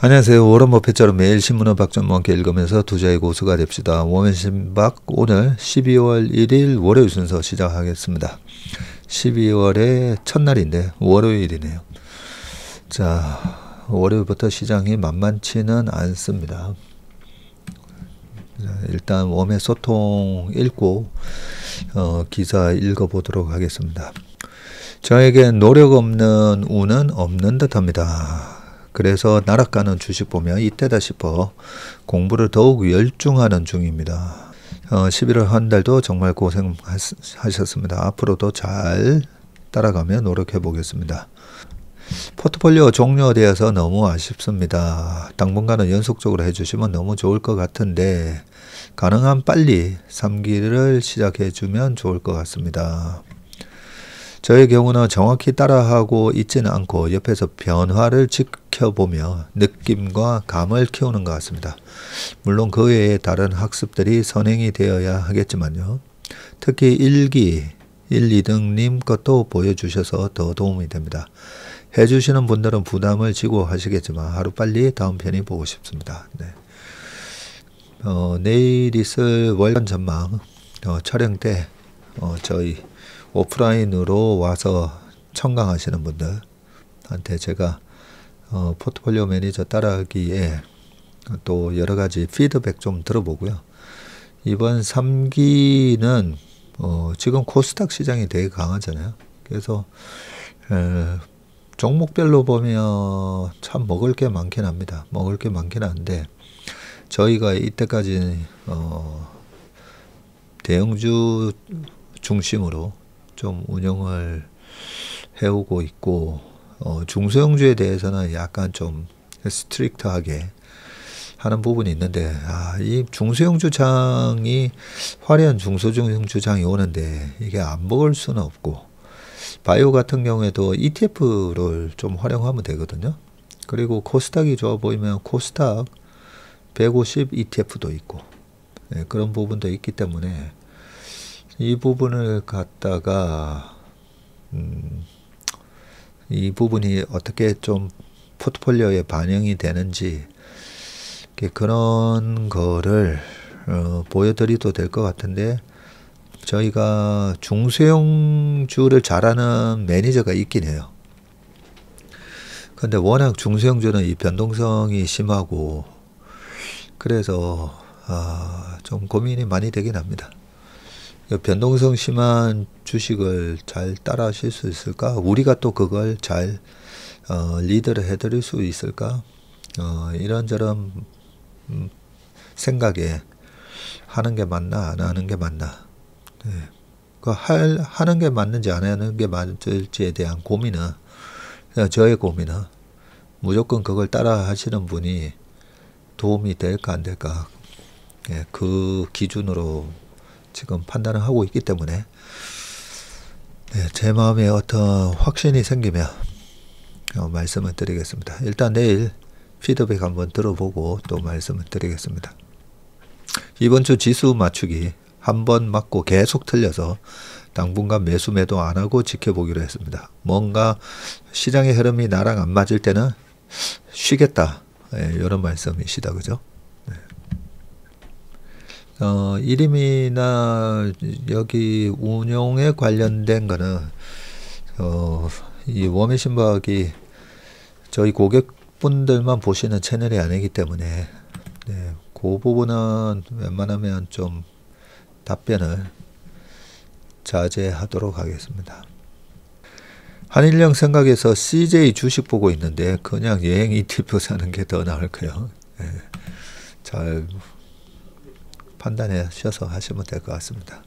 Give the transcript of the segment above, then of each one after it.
안녕하세요. 워런 버핏처럼 매일 신문을 박전모 함께 읽으면서 투자의 고수가 됩시다. 워맨신박 오늘 12월 1일 월요일 순서 시작하겠습니다. 12월의 첫날인데 월요일이네요. 자, 월요일부터 시장이 만만치는 않습니다. 일단 웜의 소통 읽고 기사 읽어보도록 하겠습니다. 저에겐 노력 없는 운은 없는 듯합니다. 그래서 나락가는 주식 보면 이때다 싶어 공부를 더욱 열중하는 중입니다. 11월 한 달도 정말 고생하셨습니다. 앞으로도 잘 따라가며 노력해 보겠습니다. 포트폴리오 종료되어서 너무 아쉽습니다. 당분간은 연속적으로 해주시면 너무 좋을 것 같은데 가능한 빨리 3기를 시작해 주면 좋을 것 같습니다. 저의 경우는 정확히 따라하고 있지는 않고 옆에서 변화를 지켜보며 느낌과 감을 키우는 것 같습니다. 물론 그 외에 다른 학습들이 선행이 되어야 하겠지만요. 특히 1기 1, 2등님 것도 보여주셔서 더 도움이 됩니다. 해주시는 분들은 부담을 지고 하시겠지만 하루빨리 다음 편이 보고 싶습니다. 네. 내일 있을 월간 전망 촬영 때 저희 오프라인으로 와서 청강하시는 분들한테 제가 포트폴리오 매니저 따라하기에 또 여러가지 피드백 좀 들어보고요. 이번 3기는 지금 코스닥 시장이 되게 강하잖아요. 그래서 종목별로 보면 참 먹을 게 많긴 합니다. 먹을 게 많긴 한데 저희가 이때까지 대형주 중심으로 좀 운영을 해오고 있고 중소형주에 대해서는 약간 좀 스트릭트하게 하는 부분이 있는데 이 중소형주장이 화려한 중소형주장이 오는데 이게 안 먹을 수는 없고 바이오 같은 경우에도 ETF를 좀 활용하면 되거든요. 그리고 코스닥이 좋아 보이면 코스닥 150 ETF도 있고 그런 부분도 있기 때문에 이 부분을 갖다가 이 부분이 어떻게 좀 포트폴리오에 반영이 되는지 그런 거를 보여드려도 될 것 같은데 저희가 중소형주를 잘하는 매니저가 있긴 해요. 근데 워낙 중소형주는 이 변동성이 심하고 그래서 좀 고민이 많이 되긴 합니다. 변동성 심한 주식을 잘 따라 하실 수 있을까? 우리가 또 그걸 잘 리드를 해드릴 수 있을까? 이런저런 생각에 하는 게 맞나 안 하는 게 맞나 하는 게 맞는지 안 하는 게 맞을지에 대한 고민은 저의 고민은 무조건 그걸 따라 하시는 분이 도움이 될까 안 될까 그 기준으로 지금 판단을 하고 있기 때문에 제 마음에 어떤 확신이 생기면 말씀을 드리겠습니다. 일단 내일 피드백 한번 들어보고 또 말씀을 드리겠습니다. 이번 주 지수 맞추기 한 번 맞고 계속 틀려서 당분간 매수 매도 안 하고 지켜보기로 했습니다. 뭔가 시장의 흐름이 나랑 안 맞을 때는 쉬겠다 이런 말씀이시다 그죠? 이름이나 여기 운용에 관련된 거는 이 워맨신박이 저희 고객분들만 보시는 채널이 아니기 때문에 그 부분은 웬만하면 좀 답변을 자제하도록 하겠습니다. 한일령 생각에서 CJ 주식 보고 있는데 그냥 여행 ETF 사는 게 더 나을 거예요. 잘 판단하셔서 하시면 될 것 같습니다.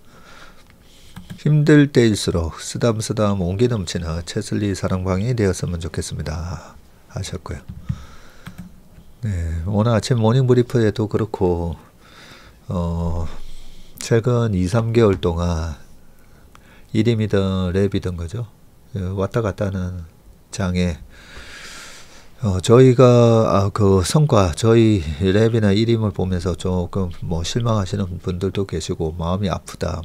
힘들 때일수록 쓰담쓰담 온기 넘치는 채슬리 사랑방이 되었으면 좋겠습니다. 하셨고요. 오늘 아침 모닝브리프에도 그렇고 최근 2-3개월 동안 이림이든 랩이든 거죠. 왔다 갔다 하는 장에 저희가 그 성과 저희 랩이나 이림을 보면서 조금 실망하시는 분들도 계시고 마음이 아프다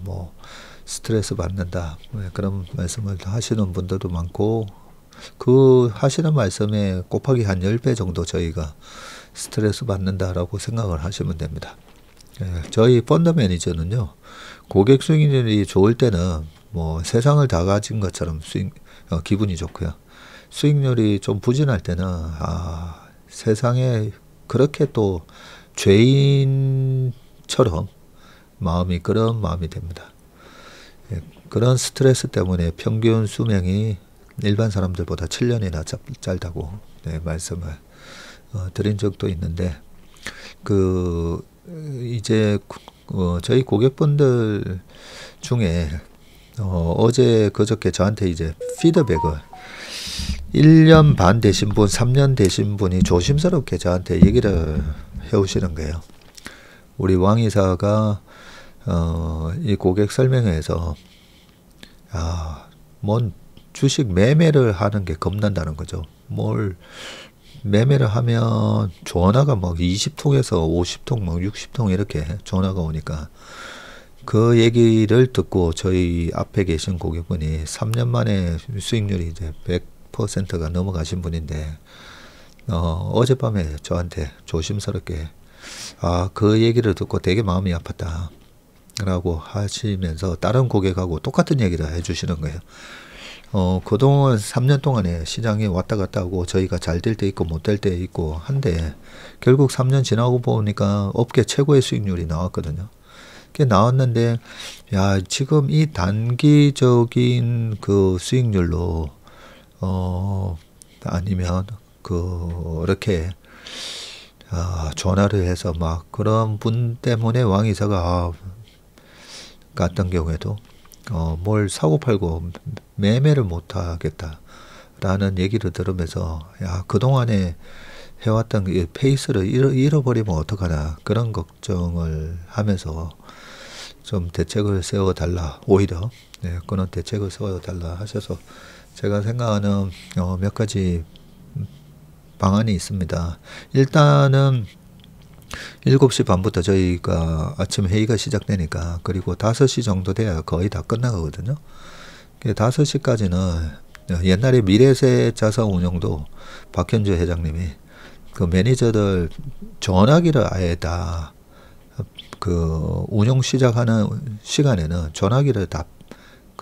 스트레스 받는다 그런 말씀을 하시는 분들도 많고 그 하시는 말씀에 곱하기 한 10배 정도 저희가 스트레스 받는다라고 생각을 하시면 됩니다. 저희 펀드 매니저는요, 고객 수익률이 좋을 때는 뭐 세상을 다 가진 것처럼 기분이 좋고요. 수익률이 좀 부진할 때는 세상에 그렇게 또 죄인처럼 그런 마음이 됩니다. 그런 스트레스 때문에 평균 수명이 일반 사람들보다 7년이나 짧다고 말씀을 드린 적도 있는데, 이제 저희 고객분들 중에 어제 그저께 저한테 이제 피드백을 1년 반 되신 분, 3년 되신 분이 조심스럽게 저한테 얘기를 해오시는 거예요. 우리 왕이사가 이 고객 설명회에서 뭔 주식 매매를 하는 게 겁난다는 거죠. 뭘 매매를 하면 전화가 막 20통에서 50통, 막 60통 이렇게 전화가 오니까, 그 얘기를 듣고 저희 앞에 계신 고객분이 3년 만에 수익률이 이제 100%가 넘어가신 분인데, 어젯밤에 저한테 조심스럽게 그 얘기를 듣고 되게 마음이 아팠다 라고 하시면서 다른 고객하고 똑같은 얘기를 해주시는 거예요. 그동안 3년 동안에 시장이 왔다 갔다 하고 저희가 잘 될 때 있고 못 될 때 있고 한데, 결국 3년 지나고 보니까 업계 최고의 수익률이 나왔거든요. 그게 나왔는데, 지금 이 단기적인 그 수익률로 아니면 이렇게 전화를 해서 막 그런 분 때문에 왕이사가 갔던 경우에도 뭘 사고 팔고 매매를 못 하겠다라는 얘기를 들으면서, 그동안에 해왔던 그 페이스를 잃어버리면 어떡하나, 그런 걱정을 하면서 좀 대책을 세워달라, 오히려 그런 대책을 세워달라 하셔서 제가 생각하는 몇 가지 방안이 있습니다. 일단은 7시 반부터 저희가 아침 회의가 시작되니까, 그리고 5시 정도 돼야 거의 다 끝나거든요. 5시까지는 옛날에 미래세 자산운용도 박현주 회장님이 그 매니저들 전화기를 아예 다 운용 시작하는 시간에는 전화기를 다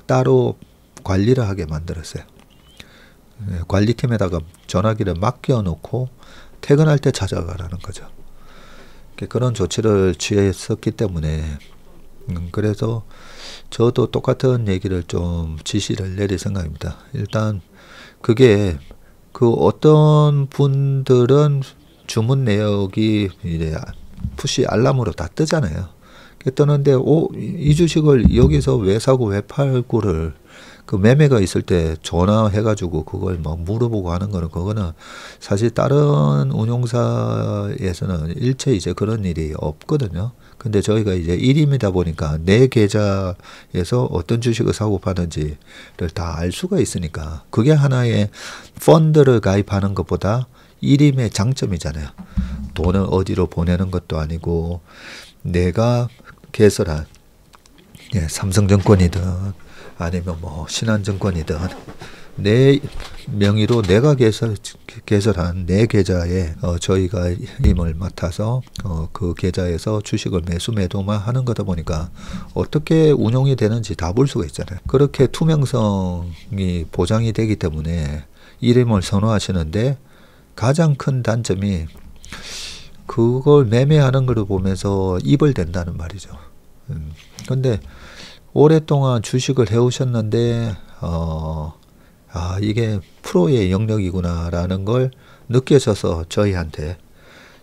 따로 관리를 하게 만들었어요. 관리팀에다가 전화기를 맡겨 놓고 퇴근할 때 찾아가라는 거죠. 그런 조치를 취했었기 때문에, 그래서 저도 똑같은 얘기를 좀 지시를 내릴 생각입니다. 일단 그게 어떤 분들은 주문 내역이 이제 푸시 알람으로 다 뜨잖아요. 뜨는데 이 주식을 여기서 왜 사고 왜 팔고를 그 매매가 있을 때 전화해가지고 그걸 막 물어보고 하는 거는, 그거는 사실 다른 운용사에서는 일체 이제 그런 일이 없거든요. 근데 저희가 이제 1임이다 보니까 내 계좌에서 어떤 주식을 사고 파는지를 다 알 수가 있으니까, 그게 하나의 펀드를 가입하는 것보다 1임의 장점이잖아요. 돈을 어디로 보내는 것도 아니고, 내가 개설한 삼성증권이든 아니면 뭐 신한증권이든 내 명의로 내가 개설한 내 계좌에 저희가 임을 맡아서 그 계좌에서 주식을 매수 매도만 하는 거다 보니까 어떻게 운용이 되는지 다 볼 수가 있잖아요. 그렇게 투명성이 보장이 되기 때문에 이름을 선호하시는데, 가장 큰 단점이 그걸 매매하는 걸 보면서 입을 댄다는 말이죠. 근데 오랫동안 주식을 해오셨는데 이게 프로의 영역이구나라는 걸 느껴져서 저희한테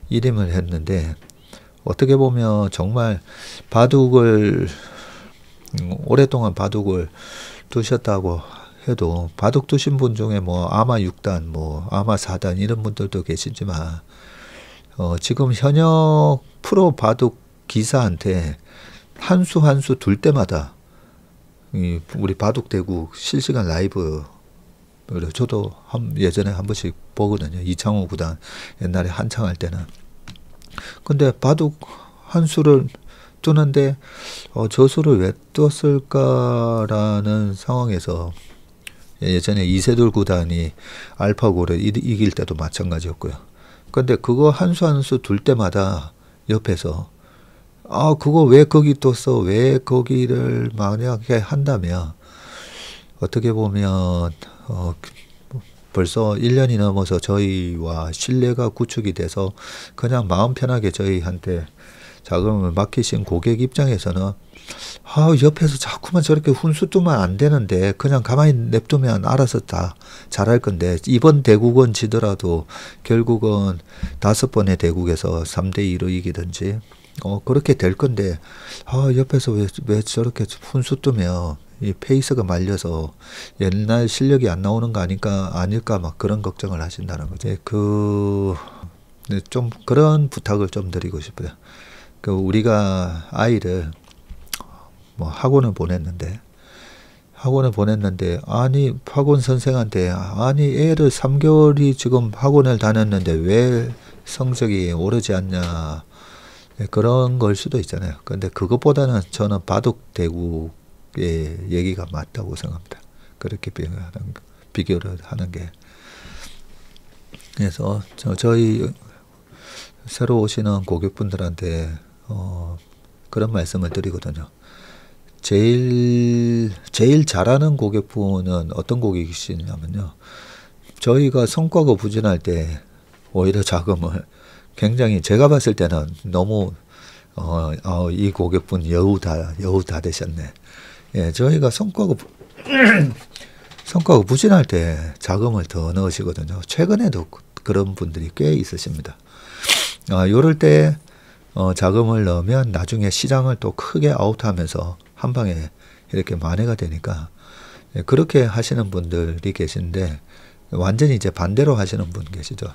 이름을 했는데, 어떻게 보면 정말 오랫동안 바둑을 두셨다고 해도, 바둑 두신 분 중에 뭐 아마 6단, 뭐 아마 4단 이런 분들도 계시지만, 지금 현역 프로 바둑 기사한테 한 수 한 수 둘 때마다 우리 바둑대구 실시간 라이브, 저도 예전에 한 번씩 보거든요. 이창호 구단 옛날에 한창 할 때는. 근데 바둑 한 수를 뜨는데 저 수를 왜 떴을까라는 상황에서 예전에 이세돌 구단이 알파고를 이길 때도 마찬가지였고요. 근데 그거 한 수 한 수 둘 때마다 옆에서 아 그거 왜 거기 뒀어? 왜 거기를 만약에 한다면 어떻게 보면 벌써 1년이 넘어서 저희와 신뢰가 구축이 돼서 그냥 마음 편하게 저희한테 자금을 맡기신 고객 입장에서는 아 옆에서 자꾸만 저렇게 훈수 두면 안 되는데 그냥 가만히 냅두면 알아서 다 잘할 건데 이번 대국은 지더라도 결국은 5번의 대국에서 3대2로 이기든지 그렇게 될 건데 아 옆에서 왜 저렇게 훈수 두면 이 페이스가 말려서 옛날 실력이 안 나오는 거 아닐까 막 그런 걱정을 하신다는 거지. 좀 그런 부탁을 좀 드리고 싶어요. 우리가 아이를 뭐 학원을 보냈는데 아니 학원 선생한테 아니 애를 3개월이 지금 학원을 다녔는데 왜 성적이 오르지 않냐 그런 걸 수도 있잖아요. 근데 그것보다는 저는 바둑 대국의 얘기가 맞다고 생각합니다. 그렇게 비교를 하는 게. 그래서 저희 새로 오시는 고객분들한테 그런 말씀을 드리거든요. 제일 잘하는 고객분은 어떤 고객이시냐면요. 저희가 성과가 부진할 때 오히려 자금을 굉장히 제가 봤을 때는 너무 이 고객분 여우 다 되셨네. 예, 저희가 성과가 부진할 때 자금을 더 넣으시거든요. 최근에도 그런 분들이 꽤 있으십니다. 요럴 때 자금을 넣으면 나중에 시장을 또 크게 아웃하면서 한 방에 이렇게 만회가 되니까 그렇게 하시는 분들이 계신데 완전히 이제 반대로 하시는 분 계시죠.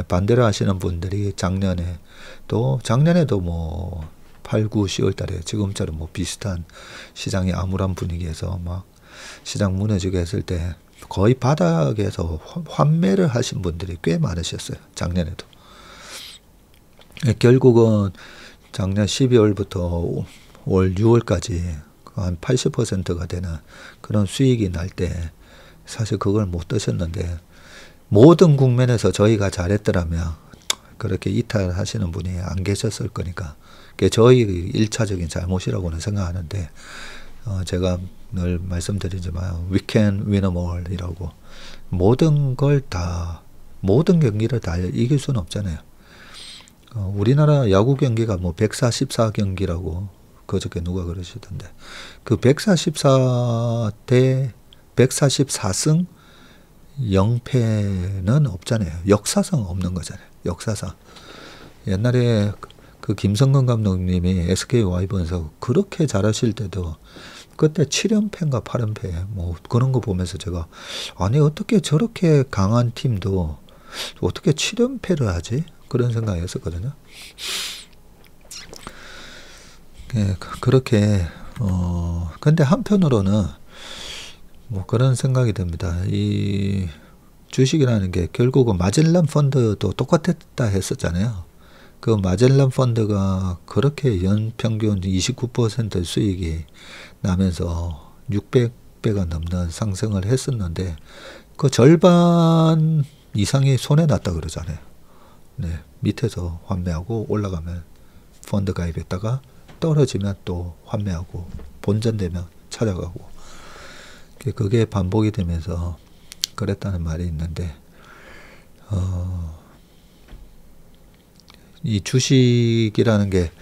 반대로 하시는 분들이 작년에도 뭐 8, 9, 10월 달에 지금처럼 뭐 비슷한 시장이 암울한 분위기에서 막 시장 무너지게 했을 때 거의 바닥에서 환매를 하신 분들이 꽤 많으셨어요. 작년에도. 결국은 작년 12월부터 올 6월까지 한 80%가 되는 그런 수익이 날 때 사실 그걸 못 드셨는데 모든 국면에서 저희가 잘했더라면 그렇게 이탈하시는 분이 안 계셨을 거니까 그게 저희 1차적인 잘못이라고는 생각하는데 제가 늘 말씀드리지만 we can win them all 이라고 모든 경기를 다 이길 수는 없잖아요. 우리나라 야구 경기가 뭐 144경기라고 그저께 누가 그러시던데 그 144 대 144승 0패는 없잖아요. 역사상 없는 거잖아요. 역사상. 옛날에 그 김성근 감독님이 SK 와이번에서 그렇게 잘하실 때도 그때 7연패인가 8연패 뭐 그런 거 보면서 제가 아니 어떻게 저렇게 강한 팀도 어떻게 7연패를 하지? 그런 생각이 했었거든요. 그렇게 근데 한편으로는 뭐 그런 생각이 듭니다. 이 주식이라는 게 결국은 마젤란 펀드도 똑같았다 했었잖아요. 그 마젤란 펀드가 그렇게 연평균 29% 수익이 나면서 600배가 넘는 상승을 했었는데 그 절반 이상이 손해 났다 그러잖아요. 네, 밑에서 환매하고 올라가면 펀드 가입했다가 떨어지면 또 환매하고 본전되면 찾아가고 그게 반복이 되면서 그랬다는 말이 있는데 이 주식이라는 게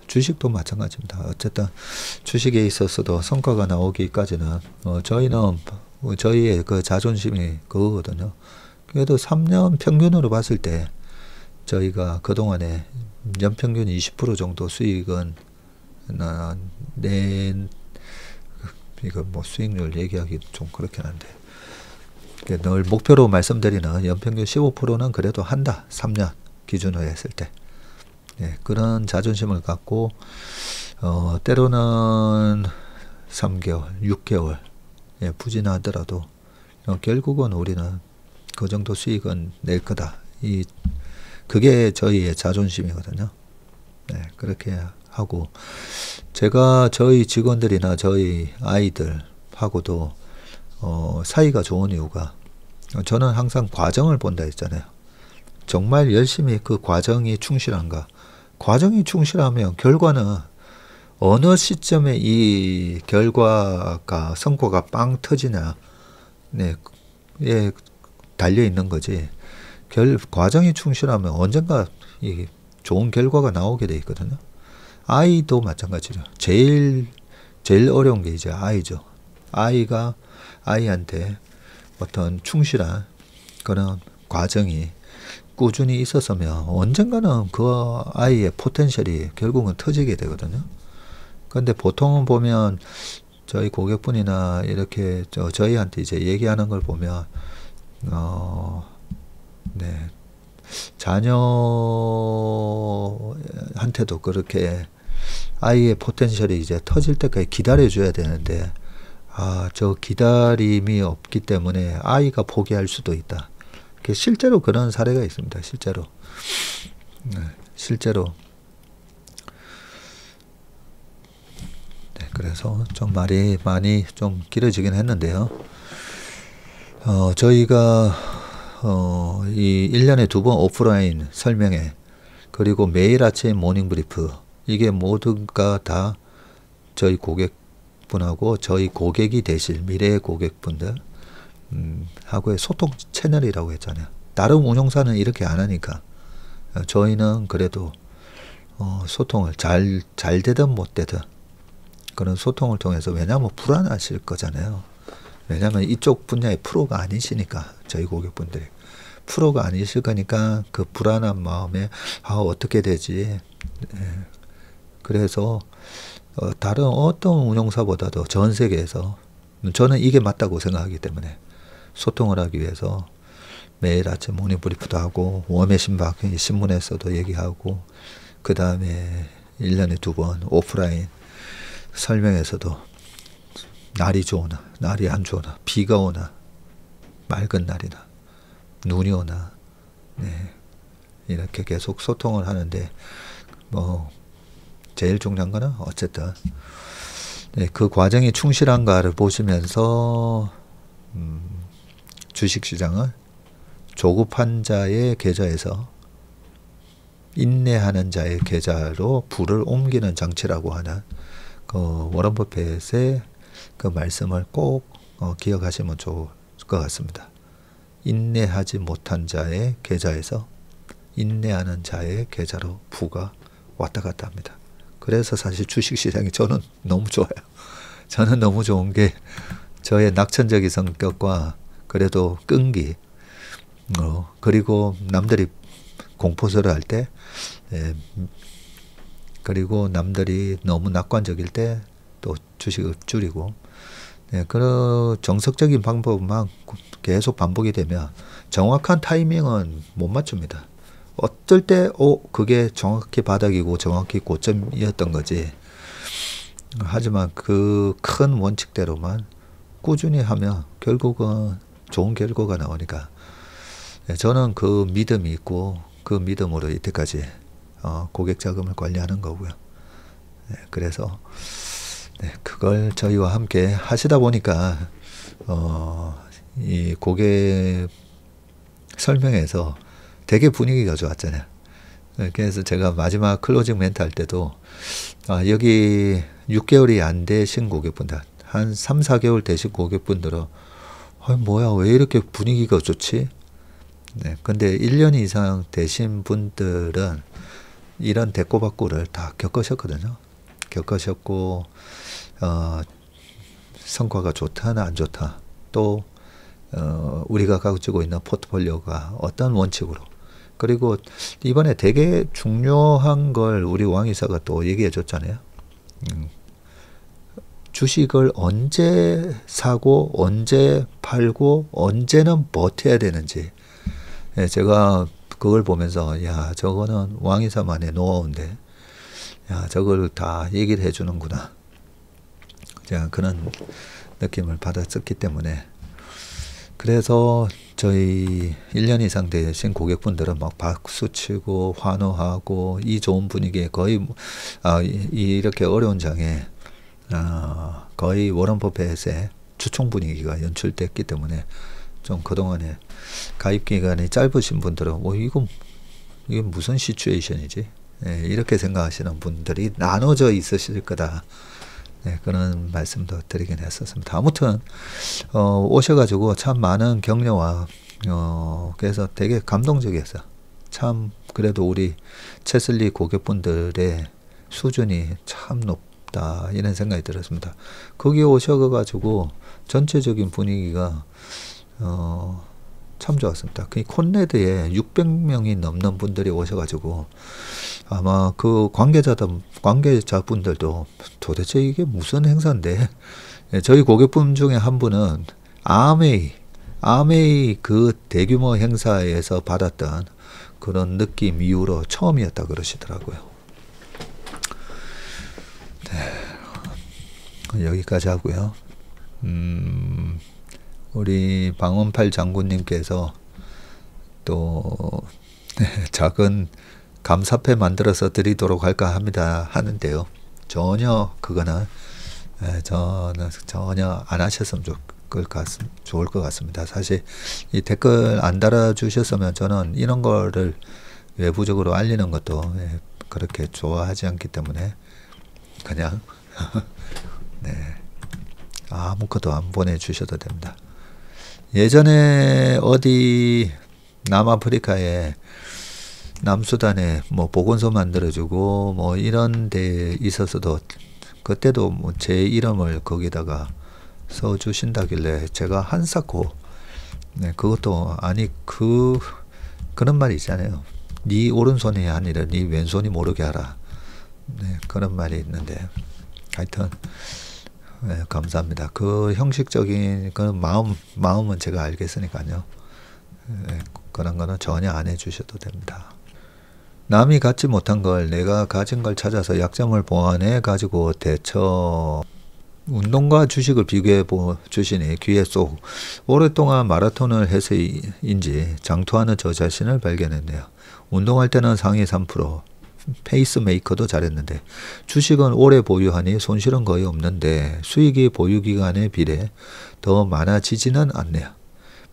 주식도 마찬가지입니다. 어쨌든 주식에 있어서도 성과가 나오기까지는 저희는 저희의 그 자존심이 그거거든요. 그래도 3년 평균으로 봤을 때 저희가 그동안에 연평균 20% 정도 수익은 이거 뭐 수익률 얘기하기 좀 그렇긴 한데 늘 목표로 말씀드리는 연평균 15%는 그래도 한다. 3년 기준으로 했을 때 그런 자존심을 갖고 때로는 3개월, 6개월 부진하더라도 결국은 우리는 그 정도 수익은 낼 거다. 그게 저희의 자존심이거든요. 그렇게 하고 제가 저희 직원들이나 저희 아이들하고도 사이가 좋은 이유가 저는 항상 과정을 본다 했잖아요. 정말 열심히 그 과정이 충실한가. 과정이 충실하면 결과는 어느 시점에 이 결과가 성과가 빵 터지냐 네, 예, 달려 있는 거지. 과정이 충실하면 언젠가 이 좋은 결과가 나오게 돼 있거든요. 아이도 마찬가지죠. 제일 어려운 게 이제 아이죠. 아이한테 어떤 충실한 그런 과정이 꾸준히 있었으면 언젠가는 그 아이의 포텐셜이 결국은 터지게 되거든요. 근데 보통은 보면 저희 고객분이나 이렇게 저희한테 이제 얘기하는 걸 보면 네, 자녀한테도 그렇게 아이의 포텐셜이 이제 터질 때까지 기다려줘야 되는데 저 기다림이 없기 때문에 아이가 포기할 수도 있다. 실제로 그런 사례가 있습니다. 실제로. 네, 실제로. 네, 그래서 좀 말이 많이 좀 길어지긴 했는데요. 저희가 이 1년에 2번 오프라인 설명회 그리고 매일 아침 모닝 브리프 이게 모두가 다 저희 고객분하고 저희 고객이 되실 미래의 고객분들 하고의 소통 채널이라고 했잖아요. 다른 운영사는 이렇게 안 하니까 저희는 그래도 소통을 잘 되든 못 되든 그런 소통을 통해서 왜냐하면 불안하실 거잖아요. 왜냐하면 이쪽 분야의 프로가 아니시니까 저희 고객분들이 프로가 아니실 거니까 그 불안한 마음에 어떻게 되지. 그래서 다른 어떤 운영사보다도 전 세계에서 저는 이게 맞다고 생각하기 때문에 소통을 하기 위해서 매일 아침 모닝 브리프도 하고 웜의 신박 신문에서도 얘기하고 그 다음에 1년에 2번 오프라인 설명에서도 날이 좋으나 날이 안 좋으나 비가 오나 맑은 날이나 눈이 오나 네, 이렇게 계속 소통을 하는데 제일 중요한 거는 어쨌든 네, 그 과정이 충실한가를 보시면서 주식시장을 조급한 자의 계좌에서 인내하는 자의 계좌로 부를 옮기는 장치라고 하는 그 워런 버핏의 그 말씀을 꼭 기억하시면 좋을 것 같습니다. 인내하지 못한 자의 계좌에서 인내하는 자의 계좌로 부가 왔다 갔다 합니다. 그래서 사실 주식시장이 저는 너무 좋아요. 저는 너무 좋은 게 저의 낙천적인 성격과 그래도 끈기 그리고 남들이 공포스러워 할 때 그리고 남들이 너무 낙관적일 때 또 주식을 줄이고 그런 정석적인 방법만 계속 반복이 되면 정확한 타이밍은 못 맞춥니다. 어떨 때 그게 정확히 바닥이고 정확히 고점이었던 거지. 하지만 그 큰 원칙대로만 꾸준히 하면 결국은 좋은 결과가 나오니까 저는 그 믿음이 있고 그 믿음으로 이때까지 고객 자금을 관리하는 거고요. 그래서 그걸 저희와 함께 하시다 보니까 이 고객 설명에서 되게 분위기가 좋았잖아요. 그래서 제가 마지막 클로징 멘트 할 때도 여기 6개월이 안 되신 고객분들 한 3, 4개월 되신 고객분들은 뭐야 왜 이렇게 분위기가 좋지? 근데 1년 이상 되신 분들은 이런 대꼬박꼬를 다 겪으셨거든요. 겪으셨고 성과가 좋다 안 좋다 또 우리가 가지고 있는 포트폴리오가 어떤 원칙으로 그리고 이번에 되게 중요한 걸 우리 왕이사가 또 얘기해 줬잖아요. 주식을 언제 사고 언제 팔고 언제는 버텨야 되는지 제가 그걸 보면서 야 저거는 왕이사만의 노하우인데 야 저걸 다 얘기를 해주는구나. 제가 그런 느낌을 받았었기 때문에 그래서 저희 1년 이상 되신 고객분들은 막 박수치고 환호하고 이 좋은 분위기에 거의 이렇게 어려운 장에 거의 워런 버핏의 주총 분위기가 연출됐기 때문에 좀 그동안에 가입 기간이 짧으신 분들은 이게 무슨 시츄에이션이지? 네, 이렇게 생각하시는 분들이 나눠져 있으실 거다. 네, 그런 말씀도 드리긴 했었습니다. 아무튼 오셔가지고 참 많은 격려와 그래서 되게 감동적이었어요. 참 그래도 우리 체슬리 고객분들의 수준이 참 높다 이런 생각이 들었습니다. 거기 오셔가지고 전체적인 분위기가 참 좋았습니다. 그 콘레드에 600명이 넘는 분들이 오셔가지고 아마 그 관계자분들도 도대체 이게 무슨 행사인데, 저희 고객분 중에 한 분은 아메이 그 대규모 행사에서 받았던 그런 느낌 이후로 처음이었다 그러시더라고요. 네, 여기까지 하고요. 우리 방원팔 장군님께서 또 작은 감사패 만들어서 드리도록 할까 합니다 하는데요. 전혀 그거는 저는 전혀 안 하셨으면 좋을 것 같습니다. 사실 이 댓글 안 달아주셨으면 저는 이런 거를 외부적으로 알리는 것도 그렇게 좋아하지 않기 때문에 그냥 네, 아무것도 안 보내주셔도 됩니다. 예전에 어디 남아프리카에 남수단에 뭐 보건소 만들어주고 뭐 이런 데 있어서도 그때도 뭐 제 이름을 거기다가 써주신다길래 제가 한사코 그것도 아니 그런 말이 있잖아요. 네 오른손이 아니라 네 왼손이 모르게 하라. 그런 말이 있는데 하여튼 감사합니다. 그 형식적인 그 마음은 제가 알겠으니까요. 그런 거는 전혀 안 해주셔도 됩니다. 남이 갖지 못한 걸 내가 가진 걸 찾아서 약점을 보완해 가지고 대처. 운동과 주식을 비교해 주시니 귀에 쏙. 오랫동안 마라톤을 해서인지 장투하는 저 자신을 발견했네요. 운동할 때는 상위 3%, 페이스메이커도 잘했는데 주식은 오래 보유하니 손실은 거의 없는데 수익이 보유기간에 비례 더 많아지지는 않네요.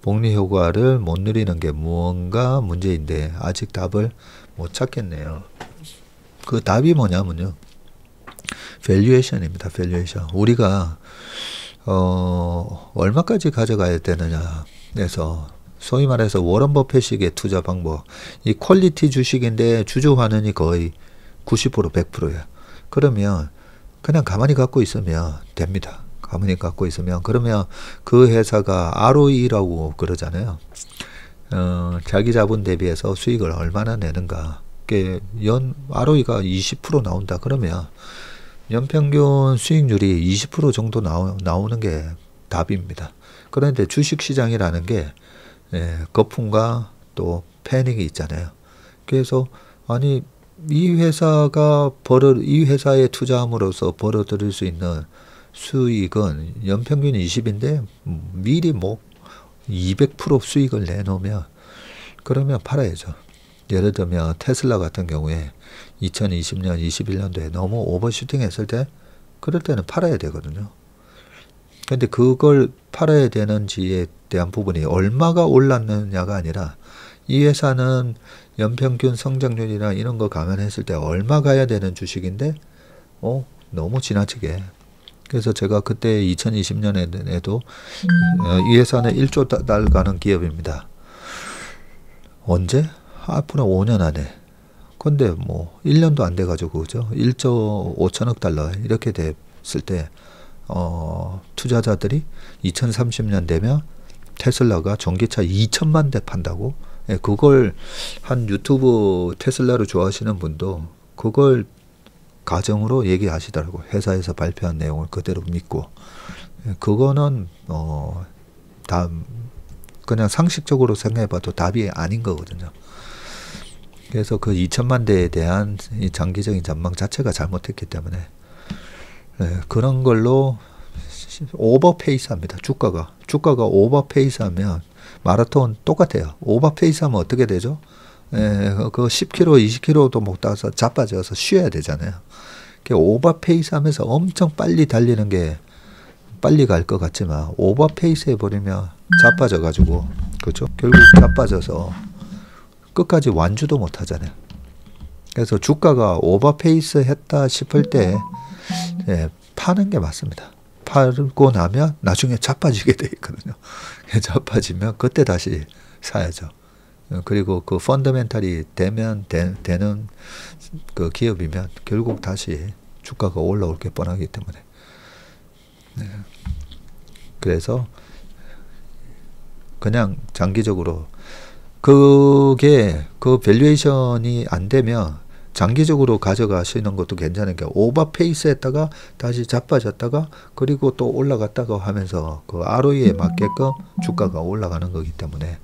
복리 효과를 못 누리는 게 무언가 문제인데 아직 답을 못 찾겠네요. 그 답이 뭐냐면요. 밸류에이션입니다. 밸류에이션. 우리가 얼마까지 가져가야 되느냐 해서 소위 말해서 워런 버핏식의 투자 방법. 이 퀄리티 주식인데 주주 환원이 거의 90% 100%예요. 그러면 그냥 가만히 갖고 있으면 됩니다. 가만히 갖고 있으면 그러면 그 회사가 ROE라고 그러잖아요. 자기 자본 대비해서 수익을 얼마나 내는가. 연 ROE가 20% 나온다 그러면 연평균 수익률이 20% 정도 나오는 게 답입니다. 그런데 주식시장이라는 게 거품과 또 패닉이 있잖아요. 그래서 아니 이 회사에 투자함으로써 벌어들일 수 있는 수익은 연평균 20인데 미리 뭐 200% 수익을 내놓으면 그러면 팔아야죠. 예를 들면 테슬라 같은 경우에 2020년, 21년도에 너무 오버슈팅 했을 때 그럴 때는 팔아야 되거든요. 근데 그걸 팔아야 되는지에 대한 부분이 얼마가 올랐느냐가 아니라 이 회사는 연평균 성장률이나 이런 거 감안했을 때 얼마 가야 되는 주식인데 너무 지나치게. 그래서 제가 그때 2020년에도 이 회사는 1조 달 가는 기업입니다. 언제? 앞으로 5년 안에. 근데 뭐 1년도 안 돼가지고 그죠? 1조 5천억 달러 이렇게 됐을 때 투자자들이 2030년 되면 테슬라가 전기차 2천만 대 판다고? 그걸 한 유튜브 테슬라를 좋아하시는 분도 그걸 가정으로 얘기하시더라고. 회사에서 발표한 내용을 그대로 믿고. 그거는 다 그냥 상식적으로 생각해봐도 답이 아닌 거거든요. 그래서 그 2천만 대에 대한 이 장기적인 전망 자체가 잘못했기 때문에 그런 걸로 오버페이스합니다. 주가가 오버페이스하면 마라톤 똑같아요. 오버페이스하면 어떻게 되죠? 그 10km, 20km도 못 따서 자빠져서 쉬어야 되잖아요. 오버페이스하면서 엄청 빨리 달리는 게 빨리 갈 것 같지만 오버페이스 해버리면 자빠져가지고 그죠? 결국 자빠져서 끝까지 완주도 못 하잖아요. 그래서 주가가 오버페이스 했다 싶을 때 파는 게 맞습니다. 팔고 나면 나중에 자빠지게 돼 있거든요. 자빠지면 그때 다시 사야죠. 그리고 그 펀더멘탈이 되는 그 기업이면 결국 다시 주가가 올라올 게 뻔하기 때문에. 그래서 그냥 장기적으로 그게 그 밸류에이션이 안 되면 장기적으로 가져가시는 것도 괜찮은 게 오버페이스 했다가 다시 자빠졌다가 그리고 또 올라갔다가 하면서 그 ROE에 맞게끔 주가가 올라가는 거기 때문에.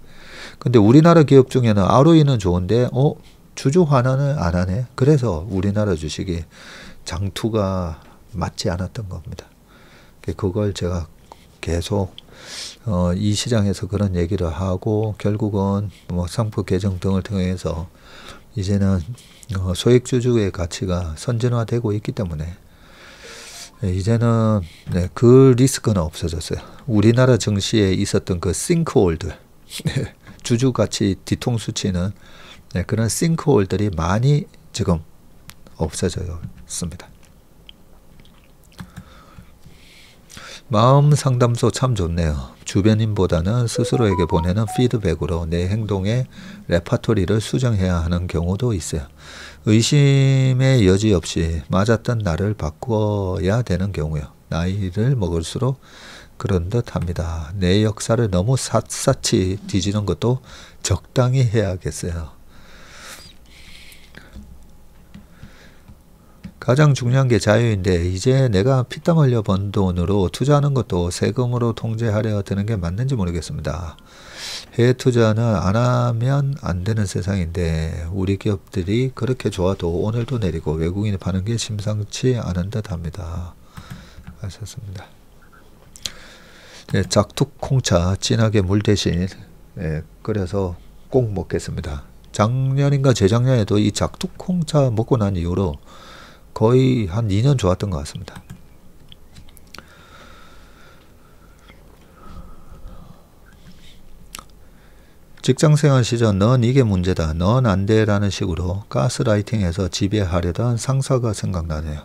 근데 우리나라 기업 중에는 ROE는 좋은데 주주 환원을 안 하네. 그래서 우리나라 주식이 장투가 맞지 않았던 겁니다. 그걸 제가 계속 이 시장에서 그런 얘기를 하고 결국은 뭐 상품 개정 등을 통해서 이제는 소액주주의 가치가 선진화되고 있기 때문에 이제는 그 리스크는 없어졌어요. 우리나라 증시에 있었던 그 싱크홀들 주주 가치 뒤통수 치는 그런 싱크홀들이 많이 지금 없어졌습니다. 마음 상담소 참 좋네요. 주변인보다는 스스로에게 보내는 피드백으로 내 행동의 레파토리를 수정해야 하는 경우도 있어요. 의심의 여지 없이 맞았던 나를 바꿔야 되는 경우요. 나이를 먹을수록 그런 듯 합니다. 내 역사를 너무 샅샅이 뒤지는 것도 적당히 해야겠어요. 가장 중요한 게 자유인데 이제 내가 피땀 흘려 번 돈으로 투자하는 것도 세금으로 통제하려 드는 게 맞는지 모르겠습니다. 해외 투자는 안 하면 안 되는 세상인데 우리 기업들이 그렇게 좋아도 오늘도 내리고 외국인이 파는 게 심상치 않은 듯 합니다. 하셨습니다. 작두콩차 진하게 물 대신 끓여서 꼭 먹겠습니다. 작년인가 재작년에도 이 작두콩차 먹고 난 이후로 거의 한 2년 좋았던 것 같습니다. 직장생활 시절 넌 이게 문제다, 넌 안 돼 라는 식으로 가스라이팅해서 지배하려던 상사가 생각나네요.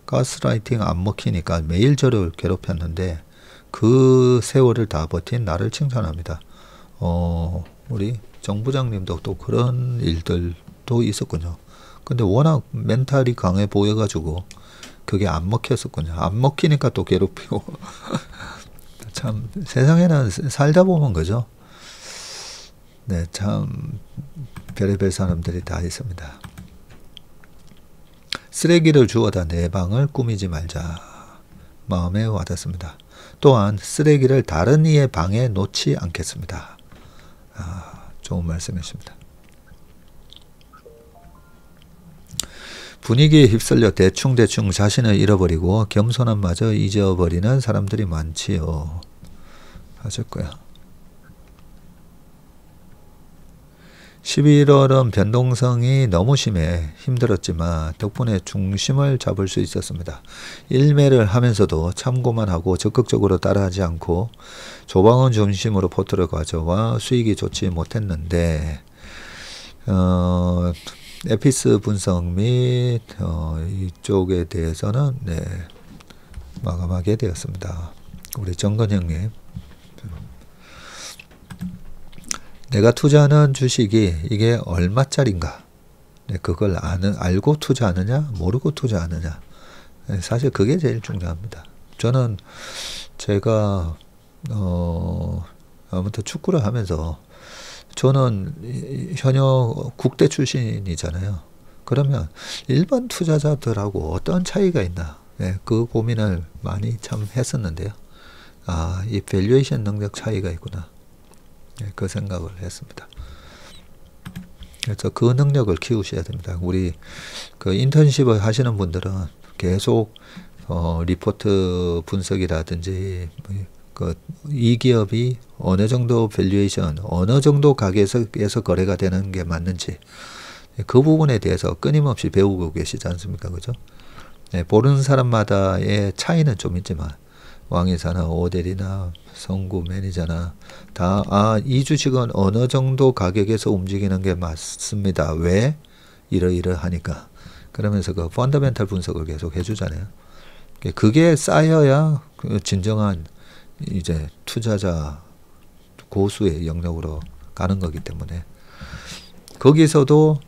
가스라이팅 안 먹히니까 매일 저를 괴롭혔는데 그 세월을 다 버틴 나를 칭찬합니다. 우리 정 부장님도 또 그런 일들도 있었군요. 근데 워낙 멘탈이 강해 보여가지고 그게 안 먹혔었군요. 안 먹히니까 또 괴롭히고 참 세상에는 살다 보면 그죠. 네, 참 별의별 사람들이 다 있습니다. 쓰레기를 주워다 내 방을 꾸미지 말자. 마음에 와닿습니다. 또한 쓰레기를 다른 이의 방에 놓지 않겠습니다. 좋은 말씀이십니다. 분위기에 휩쓸려 대충 자신을 잃어버리고 겸손함마저 잊어버리는 사람들이 많지요. 하셨고요. 11월은 변동성이 너무 심해 힘들었지만 덕분에 중심을 잡을 수 있었습니다. 일매를 하면서도 참고만 하고 적극적으로 따라하지 않고 조방은 중심으로 포트를 가져와 수익이 좋지 못했는데 에피스 분석 및 이쪽에 대해서는 마감하게 되었습니다. 우리 정건 형님, 내가 투자하는 주식이 이게 얼마짜린가, 그걸 알고 투자하느냐 모르고 투자하느냐, 사실 그게 제일 중요합니다. 저는 제가 아무튼 축구를 하면서 저는 현역 국대 출신이잖아요. 그러면 일반 투자자들하고 어떤 차이가 있나, 그 고민을 많이 참 했었는데요. 이 밸류에이션 능력 차이가 있구나, 그 생각을 했습니다. 그래서 그 능력을 키우셔야 됩니다. 우리 그 인턴십을 하시는 분들은 계속 리포트 분석이라든지 이 기업이 어느 정도 밸류에이션, 어느 정도 가격에서 거래가 되는 게 맞는지 그 부분에 대해서 끊임없이 배우고 계시지 않습니까? 그죠? 네, 보는 사람마다의 차이는 좀 있지만 왕이사나 오델이나 성구 매니저나 다 이 주식은 어느 정도 가격에서 움직이는 게 맞습니다. 왜? 이러이러하니까. 그러면서 그 펀더멘탈 분석을 계속 해주잖아요. 그게 쌓여야 진정한 이제 투자자 고수의 영역으로 가는 거기 때문에 거기서도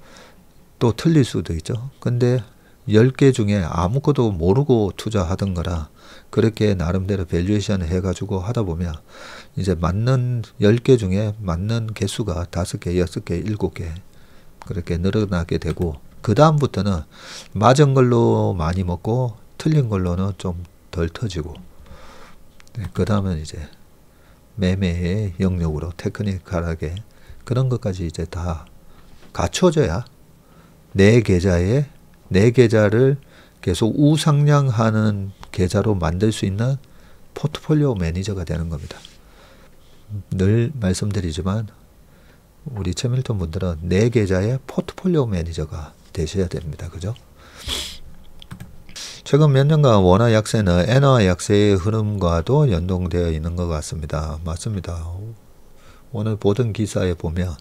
또 틀릴 수도 있죠. 근데 10개 중에 아무것도 모르고 투자하던 거라 그렇게 나름대로 밸류에이션을 해가지고 하다 보면 이제 맞는 10개 중에 맞는 개수가 5개, 6개, 7개 그렇게 늘어나게 되고 그 다음부터는 맞은 걸로 많이 먹고 틀린 걸로는 좀 덜 터지고 그 다음은 이제 매매의 영역으로 테크니컬하게 그런 것까지 이제 다 갖춰져야 내 계좌를 계속 우상향하는 계좌로 만들 수 있는 포트폴리오 매니저가 되는 겁니다. 늘 말씀드리지만 우리 최밀턴 분들은 내 계좌의 포트폴리오 매니저가 되셔야 됩니다. 그죠? 최근 몇 년간 원화 약세는 엔화 약세의 흐름과도 연동되어 있는 것 같습니다. 맞습니다. 오늘 보던 기사에 보면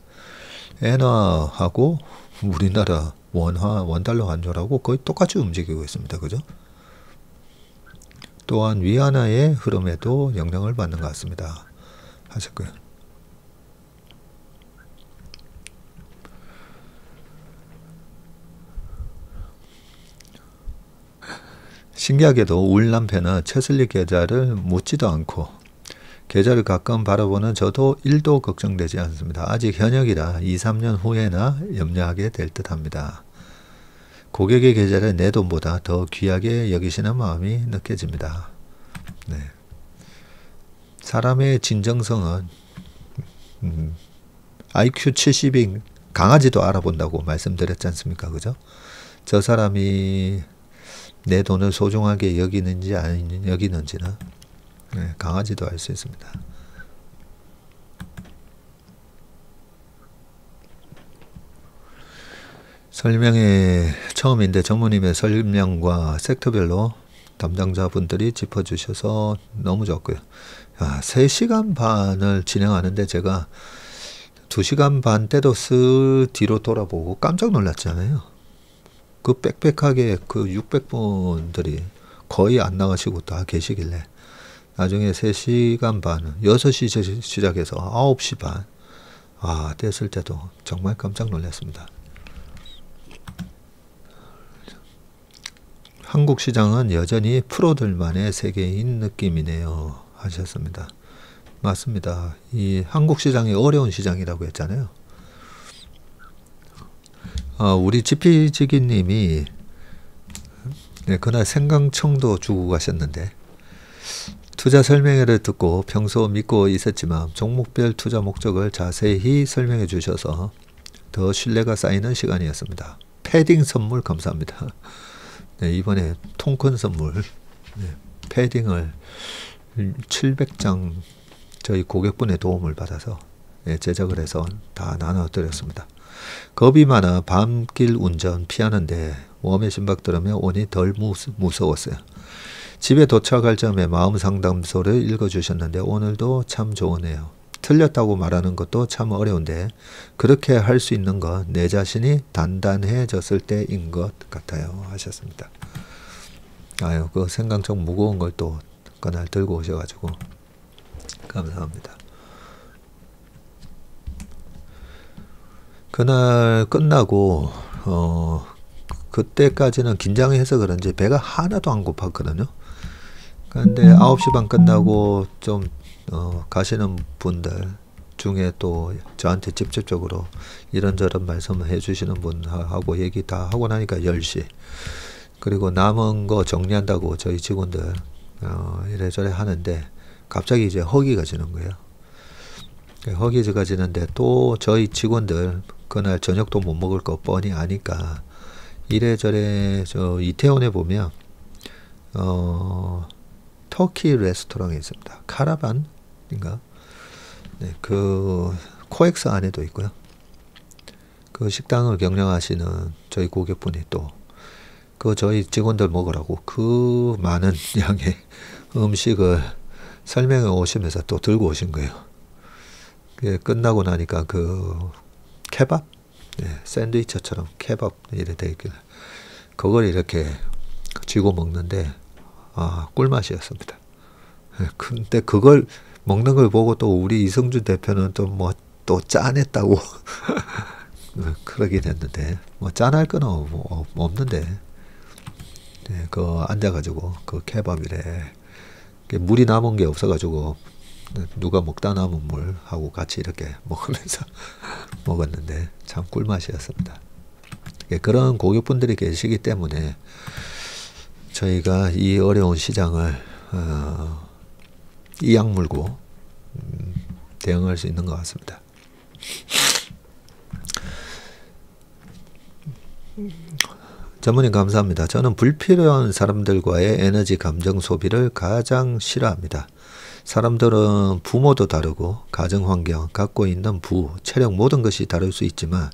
엔화하고 우리나라 원달러 환율하고 거의 똑같이 움직이고 있습니다. 그죠? 또한 위안화의 흐름에도 영향을 받는 것 같습니다. 하셨고요. 신기하게도 울 남편은 최슬리 계좌를 묻지도 않고 계좌를 가끔 바라보는 저도 1도 걱정되지 않습니다. 아직 현역이라 2, 3년 후에나 염려하게 될 듯합니다. 고객의 계좌를 내 돈보다 더 귀하게 여기시는 마음이 느껴집니다. 네. 사람의 진정성은 IQ 70이 강아지도 알아본다고 말씀드렸지 않습니까? 그죠? 저 사람이 내 돈을 소중하게 여기는지 안 여기는지는 강아지도 알 수 있습니다. 설명의 처음인데 전무님의 설명과 섹터별로 담당자분들이 짚어주셔서 너무 좋고요. 3시간 반을 진행하는데 제가 2시간 반 때도 쓱 뒤로 돌아보고 깜짝 놀랐잖아요. 그 빽빽하게 그 600분들이 거의 안 나가시고 다 계시길래 나중에 3시간 반, 6시 시작해서 9시 반 됐을 때도 정말 깜짝 놀랐습니다. 한국 시장은 여전히 프로들만의 세계인 느낌이네요 하셨습니다. 맞습니다. 이 한국 시장이 어려운 시장이라고 했잖아요. 우리 지피지기님이 그날 생강청도 주고 가셨는데 투자 설명회를 듣고 평소 믿고 있었지만 종목별 투자 목적을 자세히 설명해 주셔서 더 신뢰가 쌓이는 시간이었습니다. 패딩 선물 감사합니다. 네, 이번에 통큰 선물 패딩을 700장 저희 고객분의 도움을 받아서 제작을 해서 다 나눠드렸습니다. 겁이 많아 밤길 운전 피하는데 웜의 심박 들으며 오니 덜 무서웠어요. 집에 도착할 점에 마음 상담소를 읽어주셨는데 오늘도 참 좋으네요. 틀렸다고 말하는 것도 참 어려운데 그렇게 할 수 있는 건 내 자신이 단단해졌을 때인 것 같아요 하셨습니다. 그 생강청 무거운 걸 또 그날 들고 오셔가지고 감사합니다. 그날 끝나고 그때까지는 긴장해서 그런지 배가 하나도 안 고팠거든요. 그런데 9시 반 끝나고 좀 가시는 분들 중에 또 저한테 직접적으로 이런저런 말씀을 해주시는 분하고 얘기 다 하고 나니까 10시. 그리고 남은 거 정리한다고 저희 직원들 이래저래 하는데 갑자기 이제 허기가 지는 거예요. 허기가 지는데 또 저희 직원들 그날 저녁도 못 먹을 거 뻔히 아니까 이래저래 저 이태원에 보면 터키 레스토랑에 있습니다. 카라반인가? 네, 그 코엑스 안에도 있고요. 그 식당을 경영하시는 저희 고객분이 또 그 저희 직원들 먹으라고 그 많은 양의 음식을 설명해 오시면서 또 들고 오신 거예요. 그게 끝나고 나니까 그 케밥, 네, 샌드위치처럼 케밥 이래 돼 있길래 그걸 이렇게 쥐고 먹는데 꿀맛이었습니다. 근데 그걸 먹는 걸 보고 또 우리 이성준 대표는 또 뭐 또 짠했다고 그러긴 했는데 뭐 짠할 건 없는데 네, 그 앉아가지고 그 케밥이래 물이 남은 게 없어가지고 누가 먹다 남은 물하고 같이 이렇게 먹으면서 먹었는데 참 꿀맛이었습니다. 그런 고객분들이 계시기 때문에 저희가 이 어려운 시장을 이악 물고 대응할 수 있는 것 같습니다. 전문님 감사합니다. 저는 불필요한 사람들과의 에너지 감정 소비를 가장 싫어합니다. 사람들은 부모도 다르고 가정환경, 갖고 있는 부, 체력 모든 것이 다를 수 있지만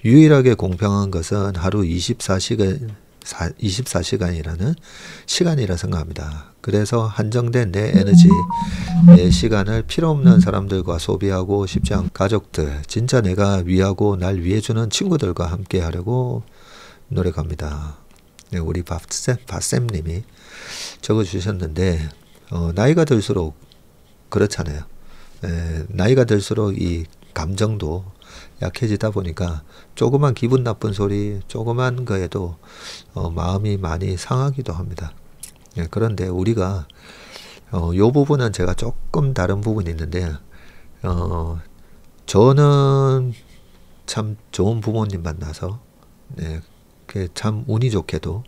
유일하게 공평한 것은 하루 24시간이라는 시간이라 생각합니다. 그래서 한정된 내 에너지, 내 시간을 필요없는 사람들과 소비하고 싶지 않은 가족들, 진짜 내가 위하고 날 위해주는 친구들과 함께 하려고 노력합니다. 네, 우리 바쌤님이 적어주셨는데 나이가 들수록 그렇잖아요. 나이가 들수록 이 감정도 약해지다 보니까 조그만 기분 나쁜 소리, 조그만 거에도 마음이 많이 상하기도 합니다. 그런데 우리가 요 부분은 제가 조금 다른 부분이 있는데 저는 참 좋은 부모님 만나서 참 운이 좋게도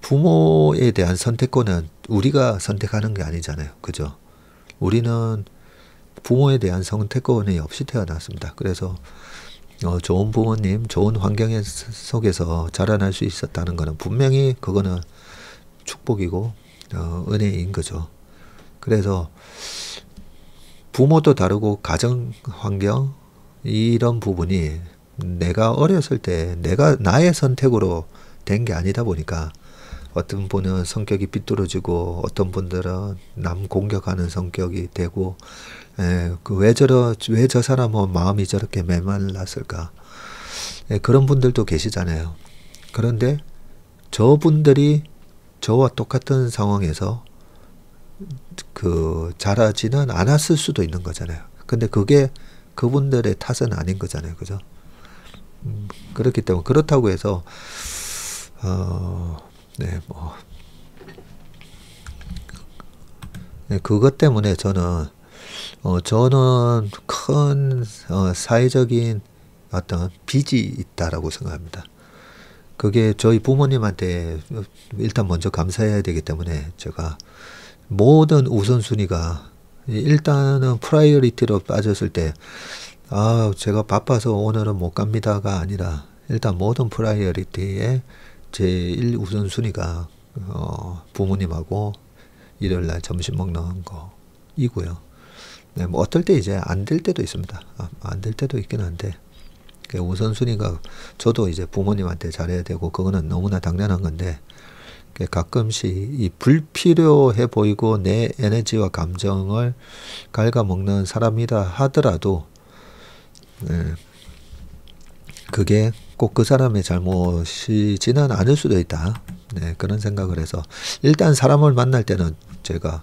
부모에 대한 선택권은 우리가 선택하는 게 아니잖아요. 그죠? 우리는 부모에 대한 선택권이 없이 태어났습니다. 그래서 좋은 부모님, 좋은 환경 속에서 자라날 수 있었다는 것은 분명히 그거는 축복이고 은혜인 거죠. 그래서 부모도 다르고 가정 환경 이런 부분이 내가 어렸을 때 나의 선택으로 된 게 아니다 보니까 어떤 분은 성격이 삐뚤어지고 어떤 분들은 남 공격하는 성격이 되고 왜 저 사람은 마음이 저렇게 메말랐을까 그런 분들도 계시잖아요. 그런데 저분들이 저와 똑같은 상황에서 자라지는 않았을 수도 있는 거잖아요. 근데 그게 그분들의 탓은 아닌 거잖아요. 그죠? 그렇기 때문에 그렇다고 해서 그것 때문에 저는 큰 사회적인 어떤 빚이 있다라고 생각합니다. 그게 저희 부모님한테 일단 먼저 감사해야 되기 때문에 제가 모든 우선순위가 일단은 프라이어리티로 빠졌을 때 제가 바빠서 오늘은 못 갑니다가 아니라 일단 모든 프라이어리티에 제1 우선순위가 부모님하고 일요일날 점심 먹는 거이고요. 네, 뭐 어떨 때 이제 안 될 때도 있습니다. 안 될 때도 있긴 한데 우선순위가 저도 이제 부모님한테 잘해야 되고 그거는 너무나 당연한 건데 가끔씩 이 불필요해 보이고 내 에너지와 감정을 갉아먹는 사람이라 하더라도 그게 꼭 그 사람의 잘못이지는 않을 수도 있다. 그런 생각을 해서 일단 사람을 만날 때는 제가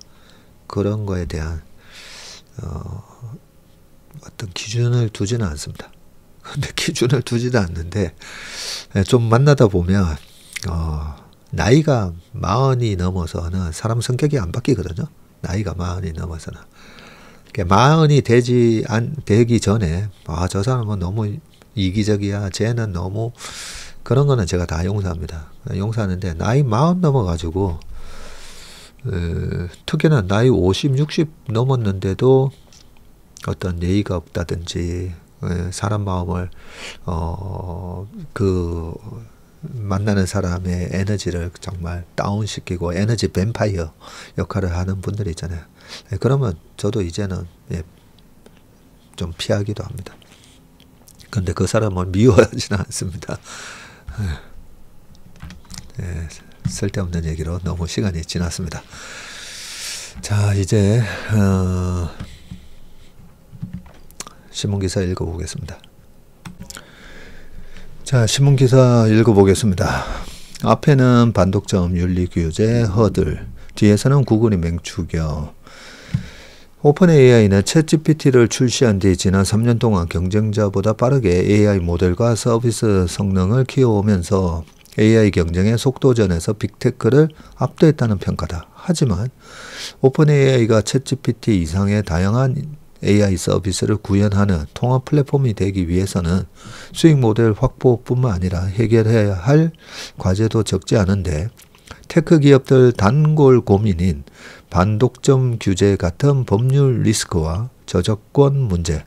그런 거에 대한 어떤 기준을 두지는 않습니다. 근데 기준을 두지도 않는데 좀 만나다 보면 나이가 40이 넘어서는 사람 성격이 안 바뀌거든요. 나이가 40이 넘어서는. 40이 되기 전에 저 사람은 너무 이기적이야. 쟤는 너무 그런 거는 제가 다 용서합니다. 용서하는데 나이 40 넘어가지고 특히나 나이 50, 60 넘었는데도 어떤 예의가 없다든지 사람 마음을 만나는 사람의 에너지를 정말 다운시키고 에너지 뱀파이어 역할을 하는 분들이 있잖아요. 그러면 저도 이제는 좀 피하기도 합니다. 근데 그 사람을 미워하지는 않습니다. 쓸데없는 얘기로 너무 시간이 지났습니다. 자, 이제 신문기사 읽어보겠습니다. 자, 신문기사 읽어보겠습니다. 앞에는 반독점, 윤리규제, 허들, 뒤에서는 구글이 맹추격. 오픈AI는 챗GPT를 출시한 뒤 지난 3년 동안 경쟁자보다 빠르게 AI 모델과 서비스 성능을 키워오면서 AI 경쟁의 속도전에서 빅테크를 압도했다는 평가다. 하지만 오픈AI가 챗GPT 이상의 다양한 AI 서비스를 구현하는 통합 플랫폼이 되기 위해서는 수익 모델 확보뿐만 아니라 해결해야 할 과제도 적지 않은데 테크 기업들 단골 고민인 반독점 규제 같은 법률 리스크와 저작권 문제,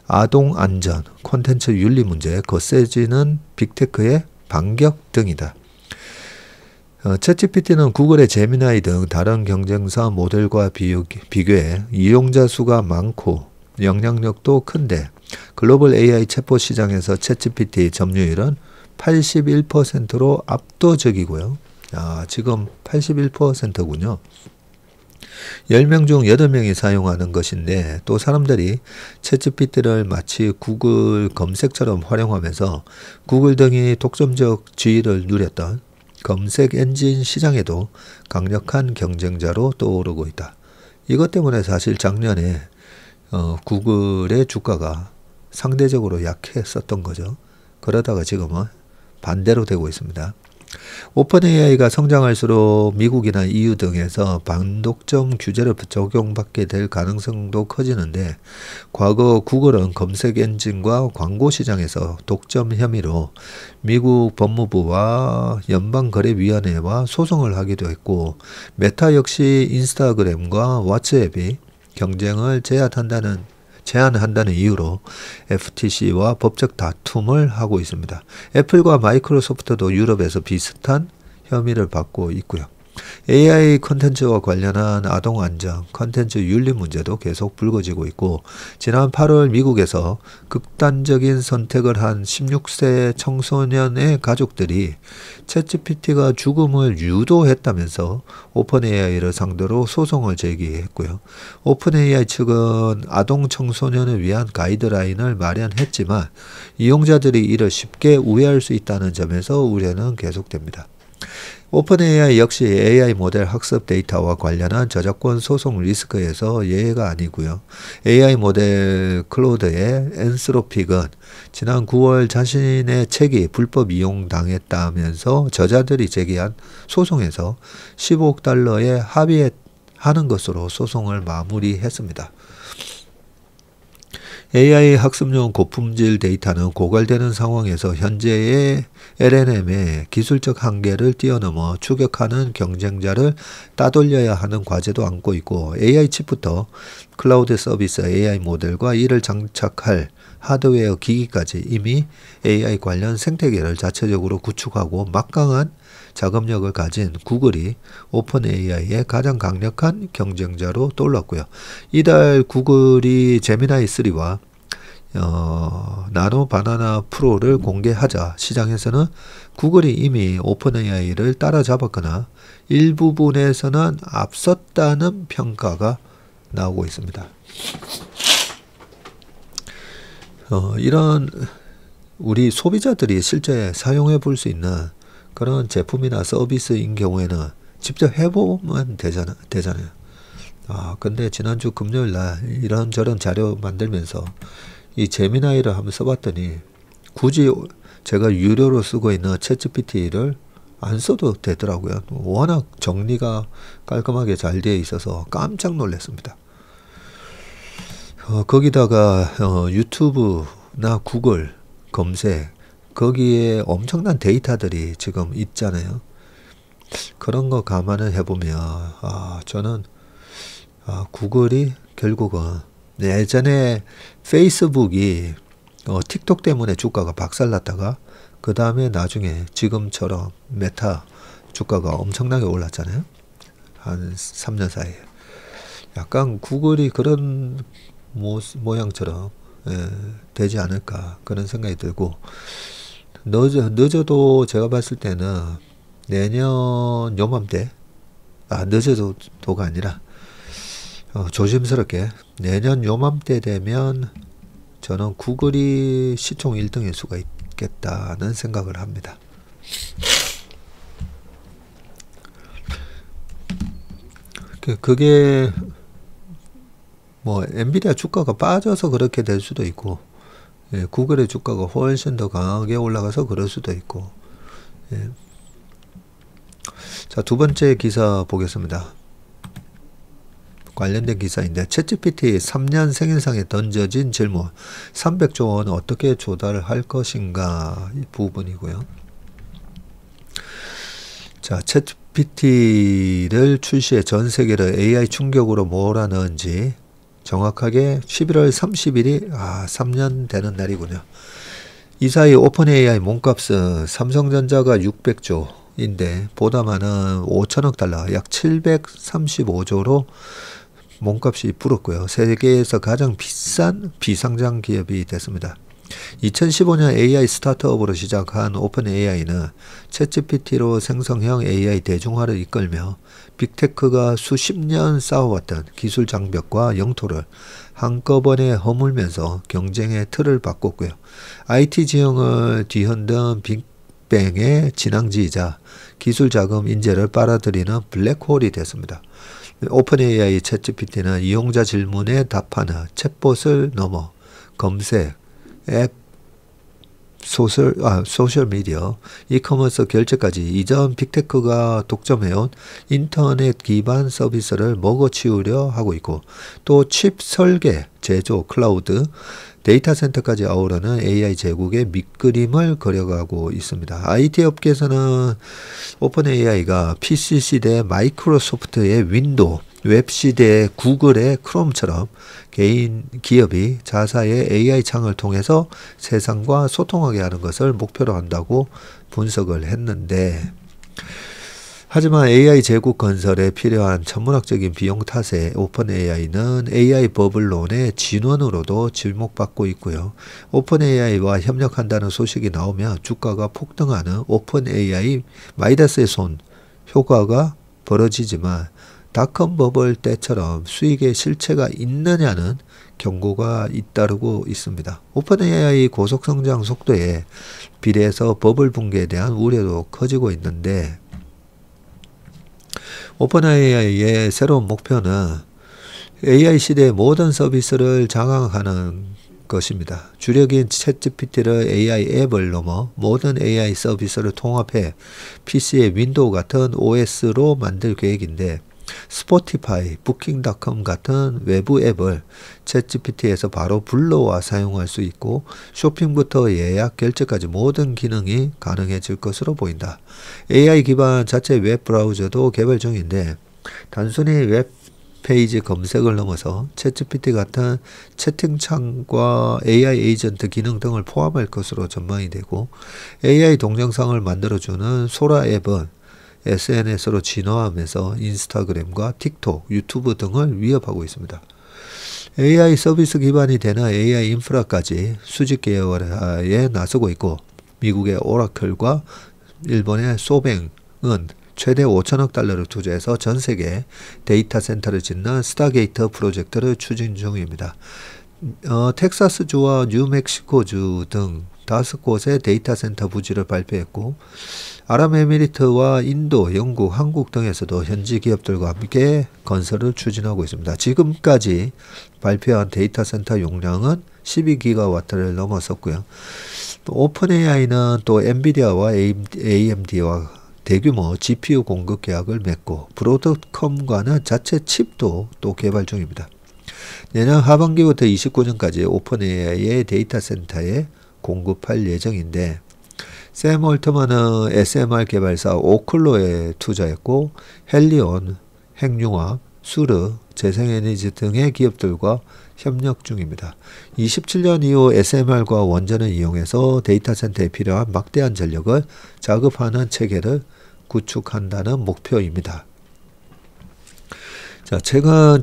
아동 안전, 콘텐츠 윤리 문제, 거세지는 빅테크의 반격 등이다. 챗GPT는 구글의 제미나이 등 다른 경쟁사 모델과 비교해 이용자 수가 많고 영향력도 큰데 글로벌 AI 챗봇 시장에서 챗GPT 점유율은 81%로 압도적이고요. 지금 81%군요. 10명 중 8명이 사용하는 것인데 또 사람들이 챗GPT를 마치 구글 검색처럼 활용하면서 구글 등이 독점적 지위를 누렸던 검색 엔진 시장에도 강력한 경쟁자로 떠오르고 있다. 이것 때문에 사실 작년에 구글의 주가가 상대적으로 약했었던 거죠. 그러다가 지금은 반대로 되고 있습니다. 오픈AI가 성장할수록 미국이나 EU 등에서 반독점 규제를 적용받게 될 가능성도 커지는데 과거 구글은 검색 엔진과 광고 시장에서 독점 혐의로 미국 법무부와 연방거래위원회와 소송을 하기도 했고 메타 역시 인스타그램과 왓츠앱이 경쟁을 제한한다는 이유로 FTC와 법적 다툼을 하고 있습니다. 애플과 마이크로소프트도 유럽에서 비슷한 혐의를 받고 있고요. AI 콘텐츠와 관련한 아동 안전, 콘텐츠 윤리 문제도 계속 불거지고 있고 지난 8월 미국에서 극단적인 선택을 한 16세 청소년의 가족들이 챗GPT가 죽음을 유도했다면서 오픈AI를 상대로 소송을 제기했고요. 오픈AI 측은 아동 청소년을 위한 가이드라인을 마련했지만 이용자들이 이를 쉽게 우회할 수 있다는 점에서 우려는 계속됩니다. 오픈AI 역시 AI 모델 학습 데이터와 관련한 저작권 소송 리스크에서 예외가 아니고요. AI 모델 클로드의 앤스로픽은 지난 9월 자신의 책이 불법 이용당했다면서 저자들이 제기한 소송에서 15억 달러에 합의하는 것으로 소송을 마무리했습니다. AI 학습용 고품질 데이터는 고갈되는 상황에서 현재의 LLM의 기술적 한계를 뛰어넘어 추격하는 경쟁자를 따돌려야 하는 과제도 안고 있고 AI 칩부터 클라우드 서비스 AI 모델과 이를 장착할 하드웨어 기기까지 이미 AI 관련 생태계를 자체적으로 구축하고 막강한 작업력을 가진 구글이 오픈AI의 가장 강력한 경쟁자로 떠올랐고요. 이달 구글이 제미나이 3와 나노 바나나 프로를 공개하자 시장에서는 구글이 이미 오픈AI를 따라잡았거나 일부분에서는 앞섰다는 평가가 나오고 있습니다. 이런 우리 소비자들이 실제 사용해 볼 수 있는 그런 제품이나 서비스인 경우에는 직접 해보면 되잖아요. 근데 지난주 금요일 날 이런저런 자료 만들면서 이 제미나이를 한번 써봤더니 굳이 제가 유료로 쓰고 있는 챗GPT를 안 써도 되더라고요. 워낙 정리가 깔끔하게 잘 되어 있어서 깜짝 놀랐습니다. 거기다가 유튜브나 구글 검색 거기에 엄청난 데이터들이 지금 있잖아요. 그런 거 감안을 해보면 저는 구글이 결국은 예전에 페이스북이 틱톡 때문에 주가가 박살났다가 그 다음에 나중에 지금처럼 메타 주가가 엄청나게 올랐잖아요. 한 3년 사이에. 약간 구글이 그런 모양처럼 되지 않을까 그런 생각이 들고, 늦어도 제가 봤을 때는 내년 요맘때, 늦어도가 아니라 조심스럽게 내년 요맘때 되면 저는 구글이 시총 1등일 수가 있겠다는 생각을 합니다. 그게 뭐 엔비디아 주가가 빠져서 그렇게 될 수도 있고, 구글의 주가가 훨씬 더 강하게 올라가서 그럴 수도 있고. 자, 두 번째 기사 보겠습니다. 관련된 기사인데, 챗GPT 3년 생일상에 던져진 질문, 300조 원 어떻게 조달할 것인가 이 부분이고요. 자, 챗GPT를 출시해 전 세계를 AI 충격으로 몰아넣은지 정확하게 11월 30일이 3년 되는 날이군요. 이 사이 오픈 AI 몸값은 삼성전자가 600조인데 보다 많은 5천억 달러, 약 735조로 몸값이 불었고요. 세계에서 가장 비싼 비상장 기업이 됐습니다. 2015년 AI 스타트업으로 시작한 오픈 AI는 챗GPT로 생성형 AI 대중화를 이끌며 빅테크가 수십 년 쌓아왔던 기술 장벽과 영토를 한꺼번에 허물면서 경쟁의 틀을 바꿨고요. IT 지형을 뒤흔든 빅뱅의 진앙지이자 기술 자금 인재를 빨아들이는 블랙홀이 됐습니다. 오픈 AI 챗GPT는 이용자 질문에 답하는 챗봇을 넘어 검색, 앱, 소셜미디어, 이커머스 결제까지 이전 빅테크가 독점해온 인터넷 기반 서비스를 먹어치우려 하고 있고, 또 칩 설계, 제조, 클라우드, 데이터 센터까지 아우르는 AI 제국의 밑그림을 그려가고 있습니다. IT 업계에서는 오픈 AI가 PC 시대의 마이크로소프트의 윈도우, 웹 시대의 구글의 크롬처럼 개인 기업이 자사의 AI 창을 통해서 세상과 소통하게 하는 것을 목표로 한다고 분석을 했는데, 하지만 AI 제국 건설에 필요한 천문학적인 비용 탓에 오픈 AI는 AI 버블론의 진원으로도 지목받고 있고요. 오픈 AI와 협력한다는 소식이 나오면 주가가 폭등하는 오픈 AI 마이다스의 손 효과가 벌어지지만, 닷컴 버블 때처럼 수익의 실체가 있느냐는 경고가 잇따르고 있습니다. 오픈 AI 고속 성장 속도에 비례해서 버블 붕괴에 대한 우려도 커지고 있는데, 오픈 AI의 새로운 목표는 AI 시대의 모든 서비스를 장악하는 것입니다. 주력인 챗GPT를 AI 앱을 넘어 모든 AI 서비스를 통합해 PC의 윈도우 같은 OS로 만들 계획인데, 스포티파이, 부킹닷컴 같은 외부 앱을 챗GPT에서 바로 불러와 사용할 수 있고, 쇼핑부터 예약, 결제까지 모든 기능이 가능해질 것으로 보인다. AI 기반 자체 웹 브라우저도 개발 중인데, 단순히 웹 페이지 검색을 넘어서 챗GPT 같은 채팅창과 AI 에이전트 기능 등을 포함할 것으로 전망이 되고, AI 동영상을 만들어주는 소라 앱은 SNS로 진화하면서 인스타그램과 틱톡, 유튜브 등을 위협하고 있습니다. AI 서비스 기반이 되는 AI 인프라까지 수직 계열화에 나서고 있고, 미국의 오라클과 일본의 소뱅은 최대 5천억 달러를 투자해서 전 세계 데이터 센터를 짓는 스타게이트 프로젝트를 추진 중입니다. 텍사스주와 뉴멕시코주 등 5곳의 데이터 센터 부지를 발표했고, 아랍에미리트와 인도, 영국, 한국 등에서도 현지 기업들과 함께 건설을 추진하고 있습니다. 지금까지 발표한 데이터 센터 용량은 12기가와트를 넘어섰고요. 오픈 AI는 또 엔비디아와 AMD와 대규모 GPU 공급 계약을 맺고, 브로드컴과는 자체 칩도 또 개발 중입니다. 내년 하반기부터 29년까지 오픈 AI의 데이터 센터에 공급할 예정인데, 샘 올트먼은 SMR 개발사 오클로에 투자했고, 헬리온, 핵융합, 수르, 재생에너지 등의 기업들과 협력 중입니다. 27년 이후 SMR과 원전을 이용해서 데이터 센터에 필요한 막대한 전력을 자급하는 체계를 구축한다는 목표입니다. 자, 최근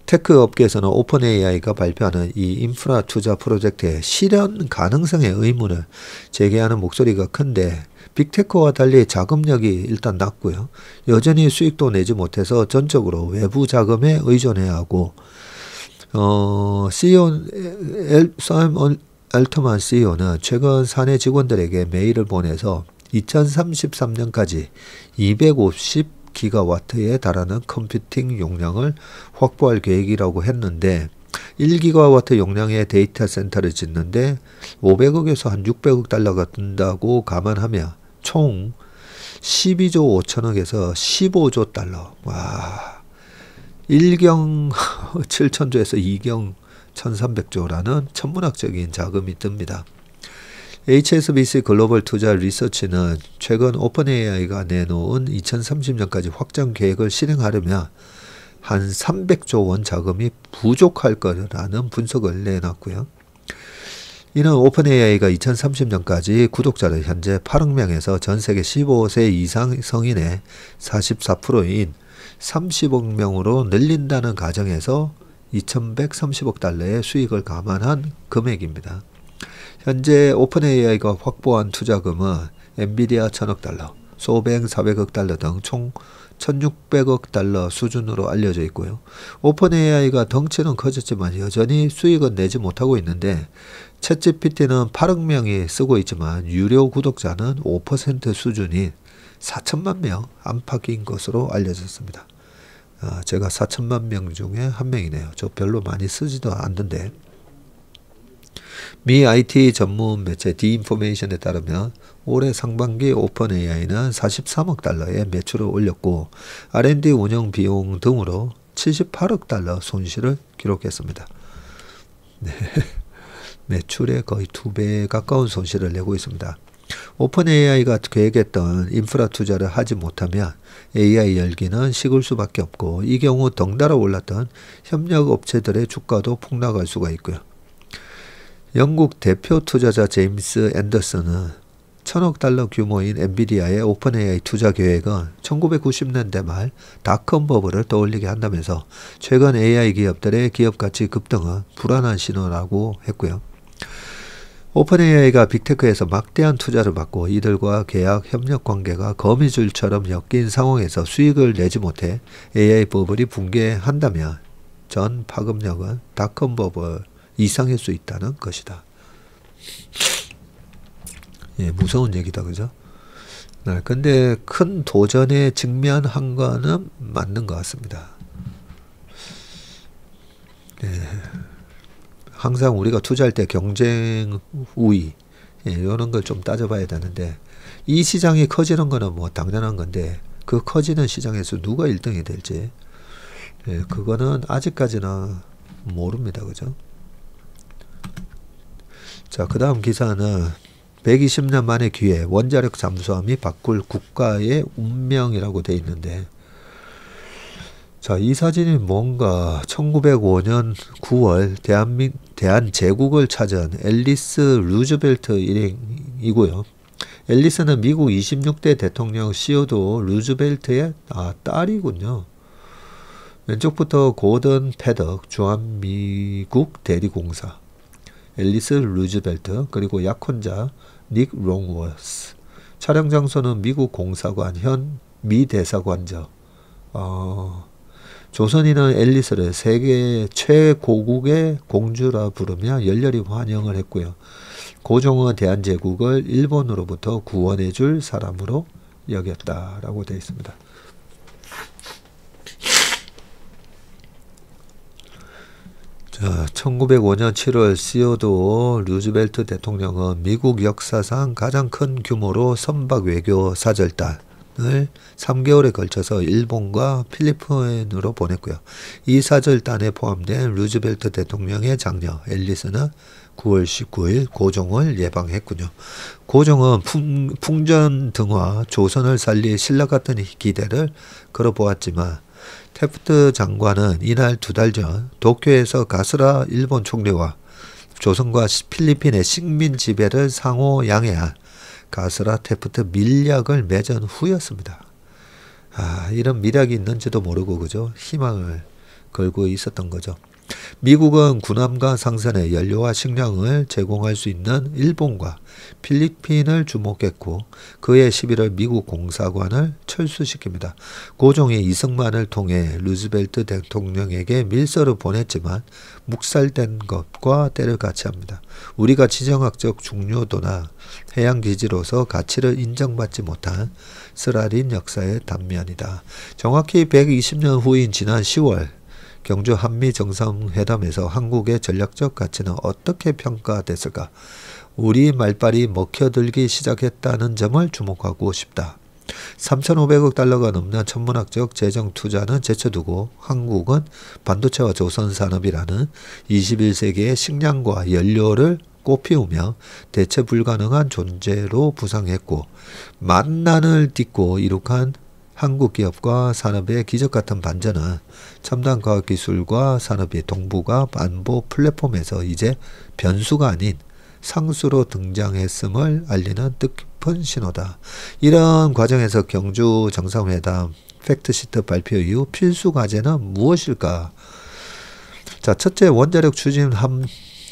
테크 업계에서는 오픈 AI가 발표하는 이 인프라 투자 프로젝트의 실현 가능성의 의문을 제기하는 목소리가 큰데, 빅테크와 달리 자금력이 일단 낮고요. 여전히 수익도 내지 못해서 전적으로 외부 자금에 의존해야 하고, CEO 샘 알트만 CEO는 최근 사내 직원들에게 메일을 보내서 2033년까지 250기가와트에 달하는 컴퓨팅 용량을 확보할 계획이라고 했는데, 1기가와트 용량의 데이터 센터를 짓는데 500억에서 한 600억 달러가 든다고 감안하면 총 12조 5천억에서 15조 달러. 와, 1경 7천조에서 2경 1300조라는 천문학적인 자금이 듭니다. HSBC 글로벌 투자 리서치는 최근 오픈AI가 내놓은 2030년까지 확장 계획을 실행하려면 한 300조 원 자금이 부족할 거라는 분석을 내놨고요. 이는 오픈AI가 2030년까지 구독자를 현재 8억 명에서 전 세계 15세 이상 성인의 44%인 30억 명으로 늘린다는 가정에서 2130억 달러의 수익을 감안한 금액입니다. 현재 오픈AI가 확보한 투자금은 엔비디아 1000억 달러, 소뱅 400억 달러 등 총 1600억 달러 수준으로 알려져 있고요. 오픈AI가 덩치는 커졌지만 여전히 수익은 내지 못하고 있는데, 챗GPT는 8억 명이 쓰고 있지만 유료 구독자는 5% 수준인 4천만 명 안팎인 것으로 알려졌습니다. 제가 4천만 명 중에 한 명이네요. 저 별로 많이 쓰지도 않는데. 미 IT 전문 매체 디인포메이션에 따르면 올해 상반기 오픈AI는 43억 달러의 매출을 올렸고 R&D 운영 비용 등으로 78억 달러 손실을 기록했습니다. 네. 매출의 거의 2배 가까운 손실을 내고 있습니다. 오픈AI가 계획했던 인프라 투자를 하지 못하면 AI 열기는 식을 수밖에 없고, 이 경우 덩달아 올랐던 협력 업체들의 주가도 폭락할 수가 있고요. 영국 대표 투자자 제임스 앤더슨은 1000억 달러 규모인 엔비디아의 오픈AI 투자 계획은 1990년대 말 닷컴 버블을 떠올리게 한다면서 최근 AI 기업들의 기업가치 급등은 불안한 신호라고 했고요. 오픈AI가 빅테크에서 막대한 투자를 받고 이들과 계약 협력 관계가 거미줄처럼 엮인 상황에서 수익을 내지 못해 AI 버블이 붕괴한다면 전 파급력은 닷컴 버블 이상일 수 있다는 것이다. 예, 무서운 얘기다, 그죠? 네, 근데 큰 도전에 직면한 거는 맞는 것 같습니다. 예, 항상 우리가 투자할 때 경쟁 우위, 예, 이런 걸 좀 따져봐야 되는데, 이 시장이 커지는 거는 뭐 당연한 건데, 그 커지는 시장에서 누가 1등이 될지, 예, 그거는 아직까지는 모릅니다, 그죠? 자, 그 다음 기사는 120년 만의 기회, 원자력 잠수함이 바꿀 국가의 운명이라고 되어 있는데, 자, 이 사진이 뭔가 1905년 9월 대한제국을 찾은 앨리스 루즈벨트 일행이고요. 앨리스는 미국 26대 대통령 시어도 루즈벨트의 딸이군요. 왼쪽부터 고든 패덕 주한미국 대리공사 앨리스 루즈벨트, 그리고 약혼자 닉 롱워스. 촬영 장소는 미국 공사관 현 미 대사관저. 조선인은 앨리스를 세계 최고국의 공주라 부르며 열렬히 환영을 했고요. 고종은 대한제국을 일본으로부터 구원해 줄 사람으로 여겼다라고 되어 있습니다. 자, 1905년 7월 시어도 루즈벨트 대통령은 미국 역사상 가장 큰 규모로 선박 외교 사절단을 3개월에 걸쳐서 일본과 필리핀으로 보냈고요. 이 사절단에 포함된 루즈벨트 대통령의 장녀 앨리스는 9월 19일 고종을 예방했군요. 고종은 풍전등화 조선을 살릴 신라 같은 기대를 걸어보았지만 태프트 장관은 이날 2달 전 도쿄에서 가스라 일본 총리와 조선과 필리핀의 식민 지배를 상호 양해한 가스라 태프트 밀약을 맺은 후였습니다. 이런 밀약이 있는지도 모르고 그죠? 희망을 걸고 있었던 거죠. 미국은 군함과 상선의 연료와 식량을 제공할 수 있는 일본과 필리핀을 주목했고 그해 11월 미국 공사관을 철수시킵니다. 고종이 이승만을 통해 루즈벨트 대통령에게 밀서를 보냈지만 묵살된 것과 때를 같이합니다. 우리가 지정학적 중요도나 해양기지로서 가치를 인정받지 못한 쓰라린 역사의 단면이다. 정확히 120년 후인 지난 10월 경주 한미 정상회담에서 한국의 전략적 가치는 어떻게 평가됐을까? 우리 말빨이 먹혀들기 시작했다는 점을 주목하고 싶다. 3,500억 달러가 넘는 천문학적 재정 투자는 제쳐두고 한국은 반도체와 조선산업이라는 21세기의 식량과 연료를 꽃피우며 대체 불가능한 존재로 부상했고 만난을 딛고 이룩한 한국 기업과 산업의 기적같은 반전은 첨단 과학기술과 산업이 동북아 안보 플랫폼에서 이제 변수가 아닌 상수로 등장했음을 알리는 뜻깊은 신호다. 이런 과정에서 경주 정상회담 팩트시트 발표 이후 필수 과제는 무엇일까? 자, 첫째, 원자력 추진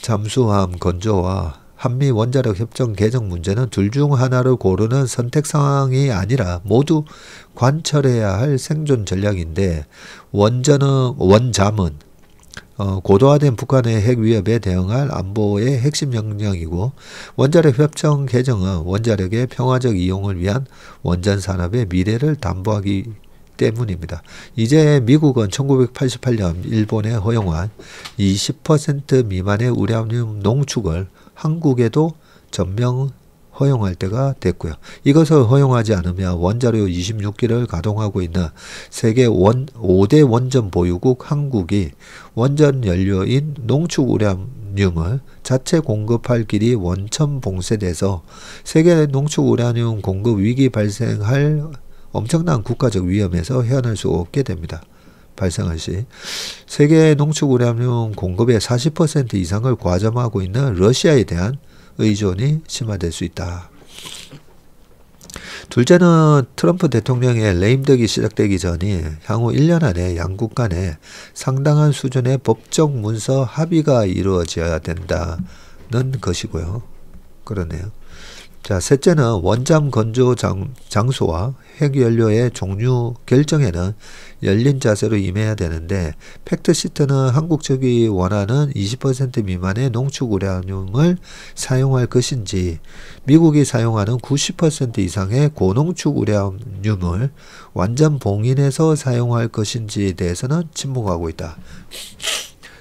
잠수함 건조와 한미 원자력 협정 개정 문제는 둘 중 하나를 고르는 선택 상황이 아니라 모두 관철해야 할 생존 전략인데 원잠은 고도화된 북한의 핵 위협에 대응할 안보의 핵심 역량이고 원자력 협정 개정은 원자력의 평화적 이용을 위한 원전 산업의 미래를 담보하기 때문입니다. 이제 미국은 1988년 일본에 허용한 20% 미만의 우라늄 농축을 한국에도 전면 허용할 때가 됐고요. 이것을 허용하지 않으면 원자료 26기를 가동하고 있는 세계 5대 원전 보유국 한국이 원전 연료인 농축 우라늄을 자체 공급할 길이 원천 봉쇄돼서 세계 농축 우라늄 공급 위기 발생할 엄청난 국가적 위험에서 헤어날 수 없게 됩니다. 발생할 시 세계 농축 우라늄 공급의 40% 이상을 과점하고 있는 러시아에 대한 의존이 심화될 수 있다. 둘째는 트럼프 대통령의 레임덕이 시작되기 전이 향후 1년 안에 양국 간에 상당한 수준의 법적 문서 합의가 이루어져야 된다는 것이고요. 그러네요. 자, 셋째는 원잠 건조 장소와 핵연료의 종류 결정에는 열린 자세로 임해야 되는데 팩트시트는 한국 측이 원하는 20% 미만의 농축 우라늄을 사용할 것인지 미국이 사용하는 90% 이상의 고농축 우라늄을 완전 봉인해서 사용할 것인지에 대해서는 침묵하고 있다.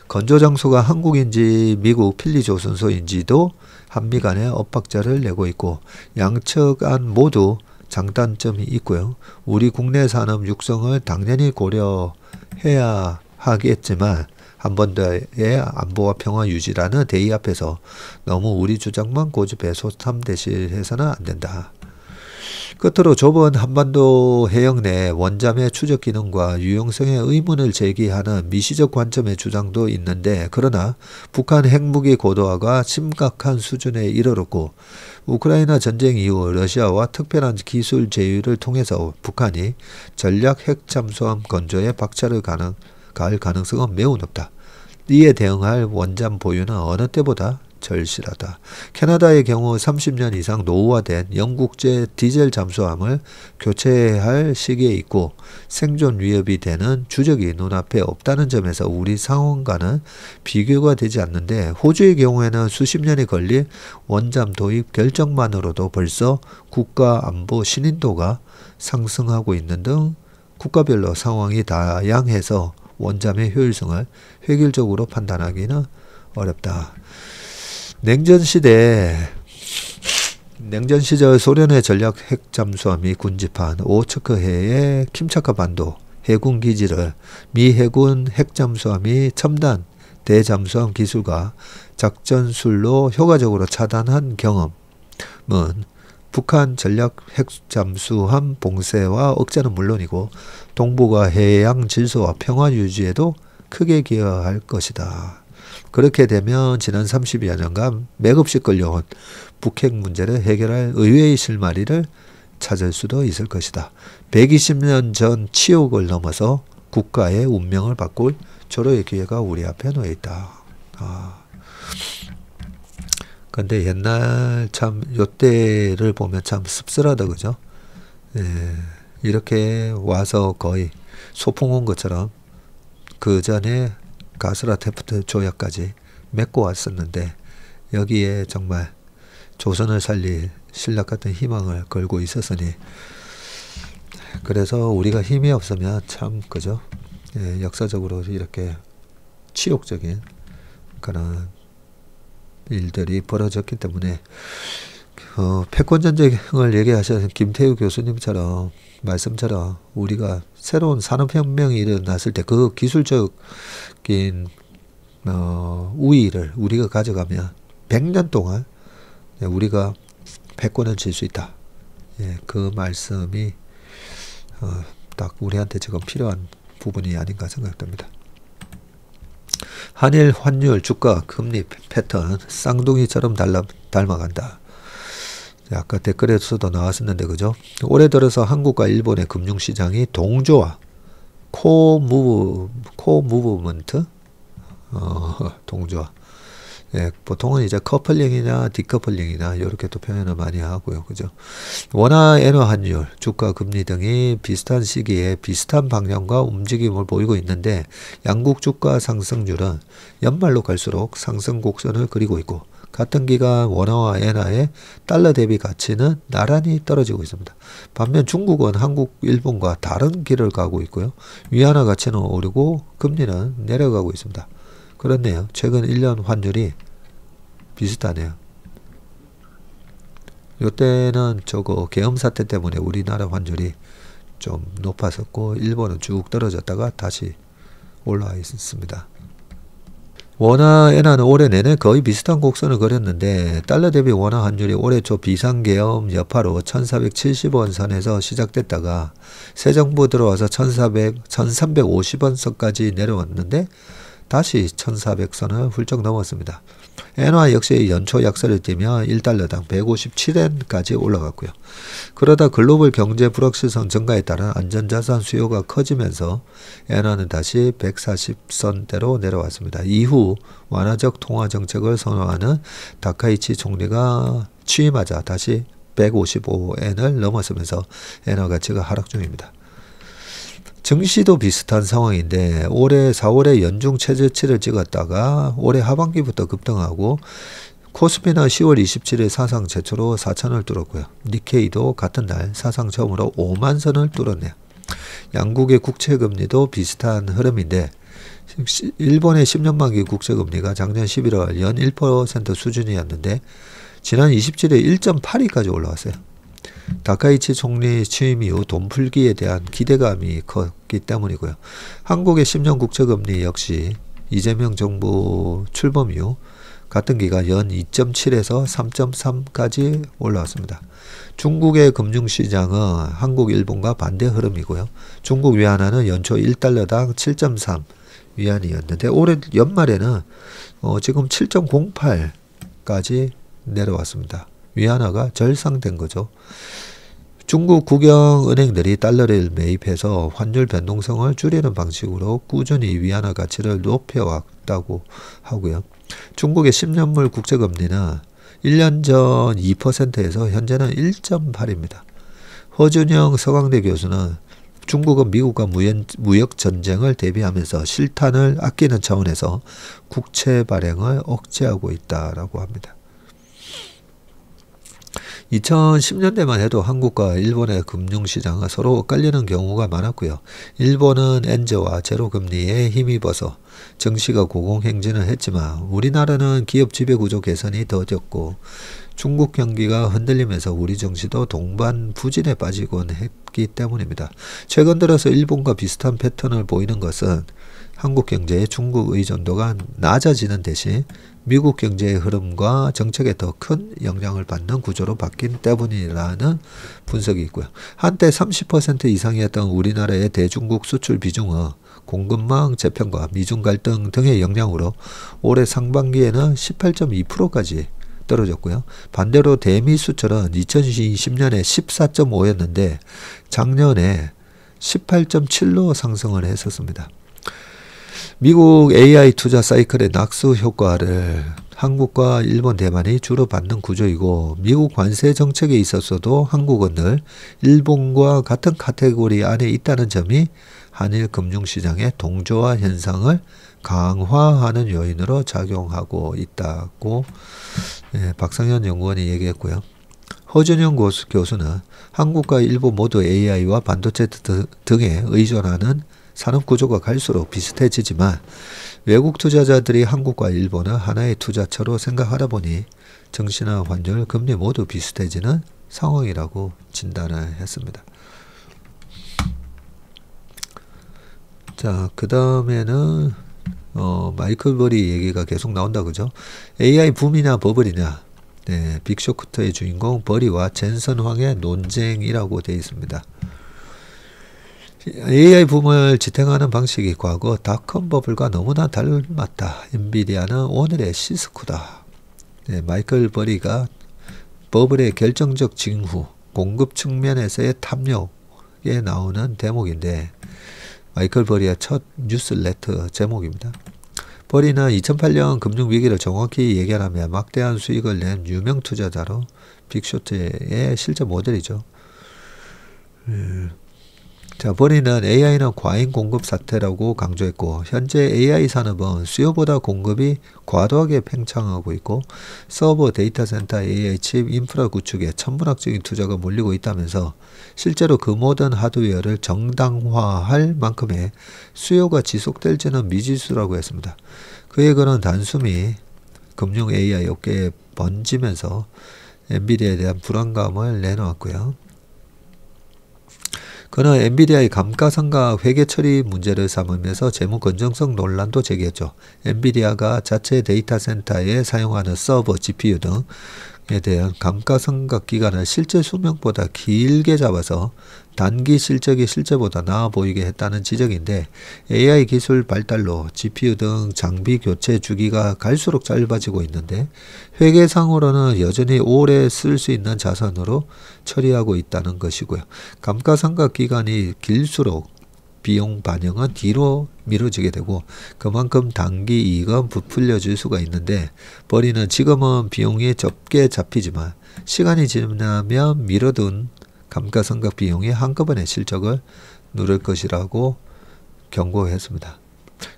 건조 장소가 한국인지 미국 필리조선소인지도 한미 간에 엇박자를 내고 있고 양측 안 모두 장단점이 있고요. 우리 국내 산업 육성을 당연히 고려해야 하겠지만 한반도의 안보와 평화 유지라는 대의 앞에서 너무 우리 주장만 고집해 소탐대실해서는 안 된다. 끝으로 좁은 한반도 해역 내 원잠의 추적 기능과 유용성의 의문을 제기하는 미시적 관점의 주장도 있는데 그러나 북한 핵무기 고도화가 심각한 수준에 이르렀고 우크라이나 전쟁 이후 러시아와 특별한 기술 제휴를 통해서 북한이 전략 핵 잠수함 건조에 박차를 가할 가능성은 매우 높다. 이에 대응할 원잠 보유는 어느 때보다 절실하다. 캐나다의 경우 30년 이상 노후화된 영국제 디젤 잠수함을 교체해야 할 시기에 있고 생존 위협이 되는 주적이 눈앞에 없다는 점에서 우리 상황과는 비교가 되지 않는데 호주의 경우에는 수십 년이 걸린 원잠 도입 결정만으로도 벌써 국가 안보 신인도가 상승하고 있는 등 국가별로 상황이 다양해서 원잠의 효율성을 획일적으로 판단하기는 어렵다. 냉전 시절 소련의 전략 핵 잠수함이 군집한 오츠크해의 킴차카 반도 해군 기지를 미 해군 핵 잠수함이 첨단 대잠수함 기술과 작전술로 효과적으로 차단한 경험은 북한 전략 핵 잠수함 봉쇄와 억제는 물론이고 동북아 해양 질서와 평화 유지에도 크게 기여할 것이다. 그렇게 되면 지난 30여 년간 맥없이 끌려온 북핵 문제를 해결할 의외의 실마리를 찾을 수도 있을 것이다. 120년 전 치욕을 넘어서 국가의 운명을 바꿀 절호의 기회가 우리 앞에 놓여 있다. 근데 옛날 참 요때를 보면 참 씁쓸하다, 그죠? 이렇게 와서 거의 소풍 온 것처럼 그 전에 가스라테프트 조약까지 맺고 왔었는데 여기에 정말 조선을 살릴 신라 같은 희망을 걸고 있었으니, 그래서 우리가 힘이 없으면 참 그죠? 역사적으로 이렇게 치욕적인 그런 일들이 벌어졌기 때문에 패권전쟁을 얘기하신 김태우 교수님처럼 말씀처럼 우리가 새로운 산업혁명이 일어났을 때 그 기술적인 우위를 우리가 가져가면 100년 동안 우리가 패권을 질 수 있다. 그 말씀이 딱 우리한테 지금 필요한 부분이 아닌가 생각됩니다. 한일 환율 주가 금리 패턴 쌍둥이처럼 닮아간다. 아까 댓글에서도 나왔었는데 그죠? 올해 들어서 한국과 일본의 금융시장이 동조화 코무브먼트 동조화. 보통은 이제 커플링이나 디커플링이나 이렇게 또 표현을 많이 하고요. 그죠? 원화 엔화 환율, 주가 금리 등이 비슷한 시기에 비슷한 방향과 움직임을 보이고 있는데 양국 주가 상승률은 연말로 갈수록 상승 곡선을 그리고 있고 같은 기간 원화와 엔화의 달러 대비 가치는 나란히 떨어지고 있습니다. 반면 중국은 한국, 일본과 다른 길을 가고 있고요. 위안화 가치는 오르고 금리는 내려가고 있습니다. 그렇네요. 최근 1년 환율이 비슷하네요. 이때는 저거 계엄 사태 때문에 우리나라 환율이 좀 높았었고 일본은 쭉 떨어졌다가 다시 올라와 있습니다. 원화 엔화는 올해 내내 거의 비슷한 곡선을 그렸는데 달러 대비 원화 환율이 올해 초 비상계엄 여파로 1470원 선에서 시작됐다가 새 정부 들어와서 1350원 선까지 내려왔는데 다시 1400선을 훌쩍 넘었습니다. 엔화 역시 연초 약세를 띠며 1달러당 157엔까지 올라갔고요. 그러다 글로벌 경제 불확실성 증가에 따른 안전자산 수요가 커지면서 엔화는 다시 140선대로 내려왔습니다. 이후 완화적 통화정책을 선호하는 다카이치 총리가 취임하자 다시 155엔을 넘어서면서 엔화 가치가 하락 중입니다. 증시도 비슷한 상황인데 올해 4월에 연중 최저치를 찍었다가 올해 하반기부터 급등하고 코스피는 10월 27일 사상 최초로 4천을 뚫었고요. 니케이도 같은 날 사상 처음으로 5만 선을 뚫었네요. 양국의 국채금리도 비슷한 흐름인데 일본의 10년 만기 국채금리가 작년 11월 연 1% 수준이었는데 지난 27일 1.82까지 올라왔어요. 다카이치 총리 취임 이후 돈 풀기에 대한 기대감이 컸기 때문이고요. 한국의 10년 국채금리 역시 이재명 정부 출범 이후 같은 기간 연 2.7에서 3.3까지 올라왔습니다. 중국의 금융시장은 한국, 일본과 반대 흐름이고요. 중국 위안화는 연초 1달러당 7.3 위안이었는데 올해 연말에는 지금 7.08까지 내려왔습니다. 위안화가 절상된 거죠. 중국 국영 은행들이 달러를 매입해서 환율 변동성을 줄이는 방식으로 꾸준히 위안화 가치를 높여왔다고 하고요. 중국의 10년물 국채금리는 1년 전 2%에서 현재는 1.8입니다. 허준영 서강대 교수는 중국은 미국과 무역 전쟁을 대비하면서 실탄을 아끼는 차원에서 국채 발행을 억제하고 있다라고 합니다. 2010년대만 해도 한국과 일본의 금융시장은 서로 엇갈리는 경우가 많았고요. 일본은 엔저와 제로금리에 힘입어서 증시가 고공행진을 했지만 우리나라는 기업 지배구조 개선이 더뎠고 중국 경기가 흔들리면서 우리 증시도 동반부진에 빠지곤 했기 때문입니다. 최근 들어서 일본과 비슷한 패턴을 보이는 것은 한국 경제의 중국 의존도가 낮아지는 대신 미국 경제의 흐름과 정책에 더 큰 영향을 받는 구조로 바뀐 때문이라는 분석이 있고요. 한때 30% 이상이었던 우리나라의 대중국 수출 비중은 공급망 재편과 미중 갈등 등의 영향으로 올해 상반기에는 18.2%까지 떨어졌고요. 반대로 대미 수출은 2020년에 14.5였는데 작년에 18.7로 상승을 했었습니다. 미국 AI 투자 사이클의 낙수 효과를 한국과 일본, 대만이 주로 받는 구조이고 미국 관세 정책에 있어서도 한국은 늘 일본과 같은 카테고리 안에 있다는 점이 한일 금융시장의 동조화 현상을 강화하는 요인으로 작용하고 있다고 박상현 연구원이 얘기했고요. 허준영 교수는 한국과 일본 모두 AI와 반도체 등에 의존하는 산업구조가 갈수록 비슷해지지만 외국 투자자들이 한국과 일본을 하나의 투자처로 생각하다 보니 증시나 환율, 금리 모두 비슷해지는 상황이라고 진단을 했습니다. 자, 그 다음에는 마이클 버리 얘기가 계속 나온다 그죠? AI 붐이냐 버블이냐. 네, 빅쇼크터의 주인공 버리와 젠슨 황의 논쟁이라고 되어 있습니다. AI 붐을 지탱하는 방식이 과거 닷컴 버블과 너무나 닮았다. 엔비디아는 오늘의 시스코다. 네, 마이클 버리가 버블의 결정적 징후, 공급 측면에서의 탐욕에 나오는 대목인데 마이클 버리의 첫 뉴스레터 제목입니다. 버리는 2008년 금융위기를 정확히 예견하며 막대한 수익을 낸 유명 투자자로 빅쇼트의 실제 모델이죠. 자, 버리는 AI는 과잉 공급 사태라고 강조했고 현재 AI 산업은 수요보다 공급이 과도하게 팽창하고 있고 서버, 데이터 센터, AI 칩, 인프라 구축에 천문학적인 투자가 몰리고 있다면서 실제로 그 모든 하드웨어를 정당화할 만큼의 수요가 지속될지는 미지수라고 했습니다. 그의 글은 단숨이 금융 AI 업계에 번지면서 엔비디아에 대한 불안감을 내놓았고요. 그는 엔비디아의 감가상각 회계 처리 문제를 삼으면서 재무 건전성 논란도 제기했죠. 엔비디아가 자체 데이터 센터에 사용하는 서버, GPU 등에 대한 감가상각 기간을 실제 수명보다 길게 잡아서 단기 실적이 실제보다 나아 보이게 했다는 지적인데 AI 기술 발달로 GPU 등 장비 교체 주기가 갈수록 짧아지고 있는데 회계상으로는 여전히 오래 쓸 수 있는 자산으로 처리하고 있다는 것이고요. 감가상각 기간이 길수록 비용 반영은 뒤로 미뤄지게 되고 그만큼 단기 이익은 부풀려질 수가 있는데 버리는 지금은 비용이 적게 잡히지만 시간이 지나면 미뤄둔 감가상각 비용이 한꺼번에 실적을 누를 것이라고 경고했습니다.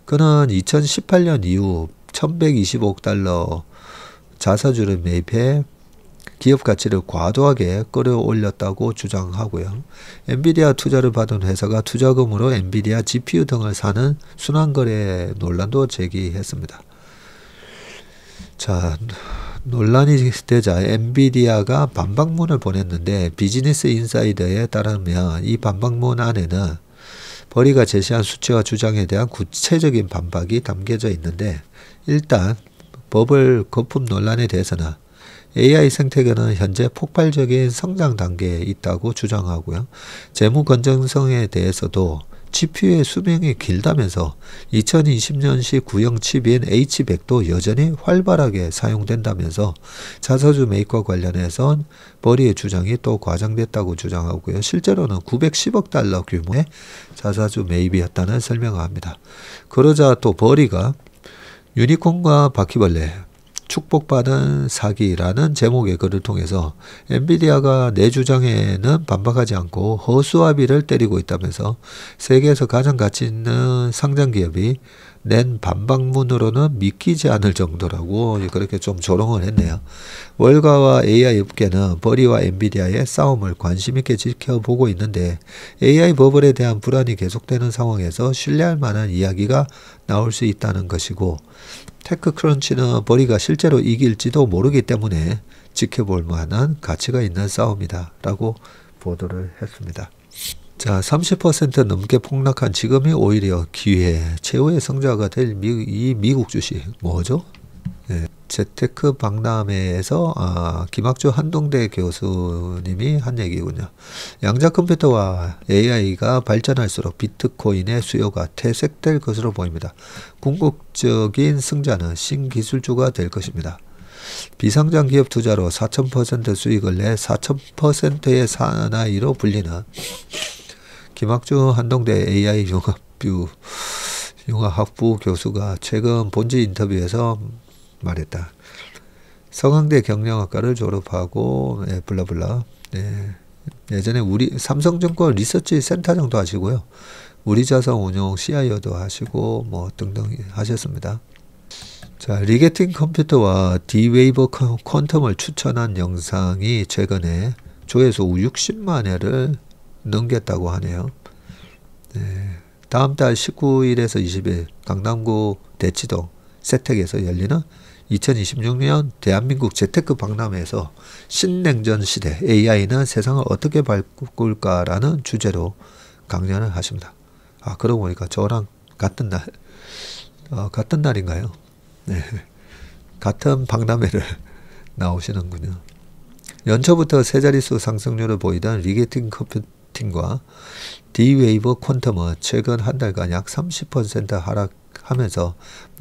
그는 2018년 이후 1125억 달러 자사주를 매입해 기업 가치를 과도하게 끌어올렸다고 주장하고요. 엔비디아 투자를 받은 회사가 투자금으로 엔비디아 GPU 등을 사는 순환거래 논란도 제기했습니다. 자, 논란이 되자 엔비디아가 반박문을 보냈는데 비즈니스 인사이더에 따르면 이 반박문 안에는 버리가 제시한 수치와 주장에 대한 구체적인 반박이 담겨져 있는데 일단 버블 거품 논란에 대해서는 AI 생태계는 현재 폭발적인 성장 단계에 있다고 주장하고요. 재무 건전성에 대해서도 GPU의 수명이 길다면서 2020년식 구형 칩인 H100도 여전히 활발하게 사용된다면서 자사주 매입과 관련해선 버리의 주장이 또 과장됐다고 주장하고요. 실제로는 910억 달러 규모의 자사주 매입이었다는 설명을 합니다. 그러자 또 버리가 유니콘과 바퀴벌레 축복받은 사기라는 제목의 글을 통해서 엔비디아가 내 주장에는 반박하지 않고 허수아비를 때리고 있다면서 세계에서 가장 가치 있는 상장 기업이 낸 반박문으로는 믿기지 않을 정도라고 그렇게 좀 조롱을 했네요. 월가와 AI 업계는 버리와 엔비디아의 싸움을 관심 있게 지켜보고 있는데 AI 버블에 대한 불안이 계속되는 상황에서 신뢰할 만한 이야기가 나올 수 있다는 것이고 테크크런치는 버리가 실제로 이길지도 모르기 때문에 지켜볼 만한 가치가 있는 싸움이다 라고 보도를 했습니다. 자, 30% 넘게 폭락한 지금이 오히려 기회, 최후의 성자가 될 이 미국 주식 뭐죠? 재테크 박람회에서 김학주 한동대 교수님이 한 얘기군요. 양자 컴퓨터와 AI가 발전할수록 비트코인의 수요가 퇴색될 것으로 보입니다. 궁극적인 승자는 신기술주가 될 것입니다. 비상장 기업 투자로 4000% 수익을 내 4000%의 사나이로 불리는 김학주 한동대 AI 융합학부 교수가 최근 본지 인터뷰에서 말했다. 서강대 경영학과를 졸업하고 블라블라. 예전에 우리 삼성증권 리서치 센터장도 하시고요. 우리자산 운용 CIO도 하시고 뭐 등등 하셨습니다. 자, 리게팅 컴퓨터와 D-웨이브 퀀텀을 추천한 영상이 최근에 조회수 60만 회를 넘겼다고 하네요. 다음 달 19일에서 20일 강남구 대치동 세택에서 열리는 2026년 대한민국 재테크 박람회에서 신냉전 시대 AI는 세상을 어떻게 바꿀까라는 주제로 강연을 하십니다. 그러고 보니까 저랑 같은 날인가요? 네. 같은 박람회를 나오시는군요. 연초부터 세 자릿수 상승률을 보이던 리게팅 컴퓨팅과 D-웨이브 퀀텀은 최근 한 달간 약 30% 하락하면서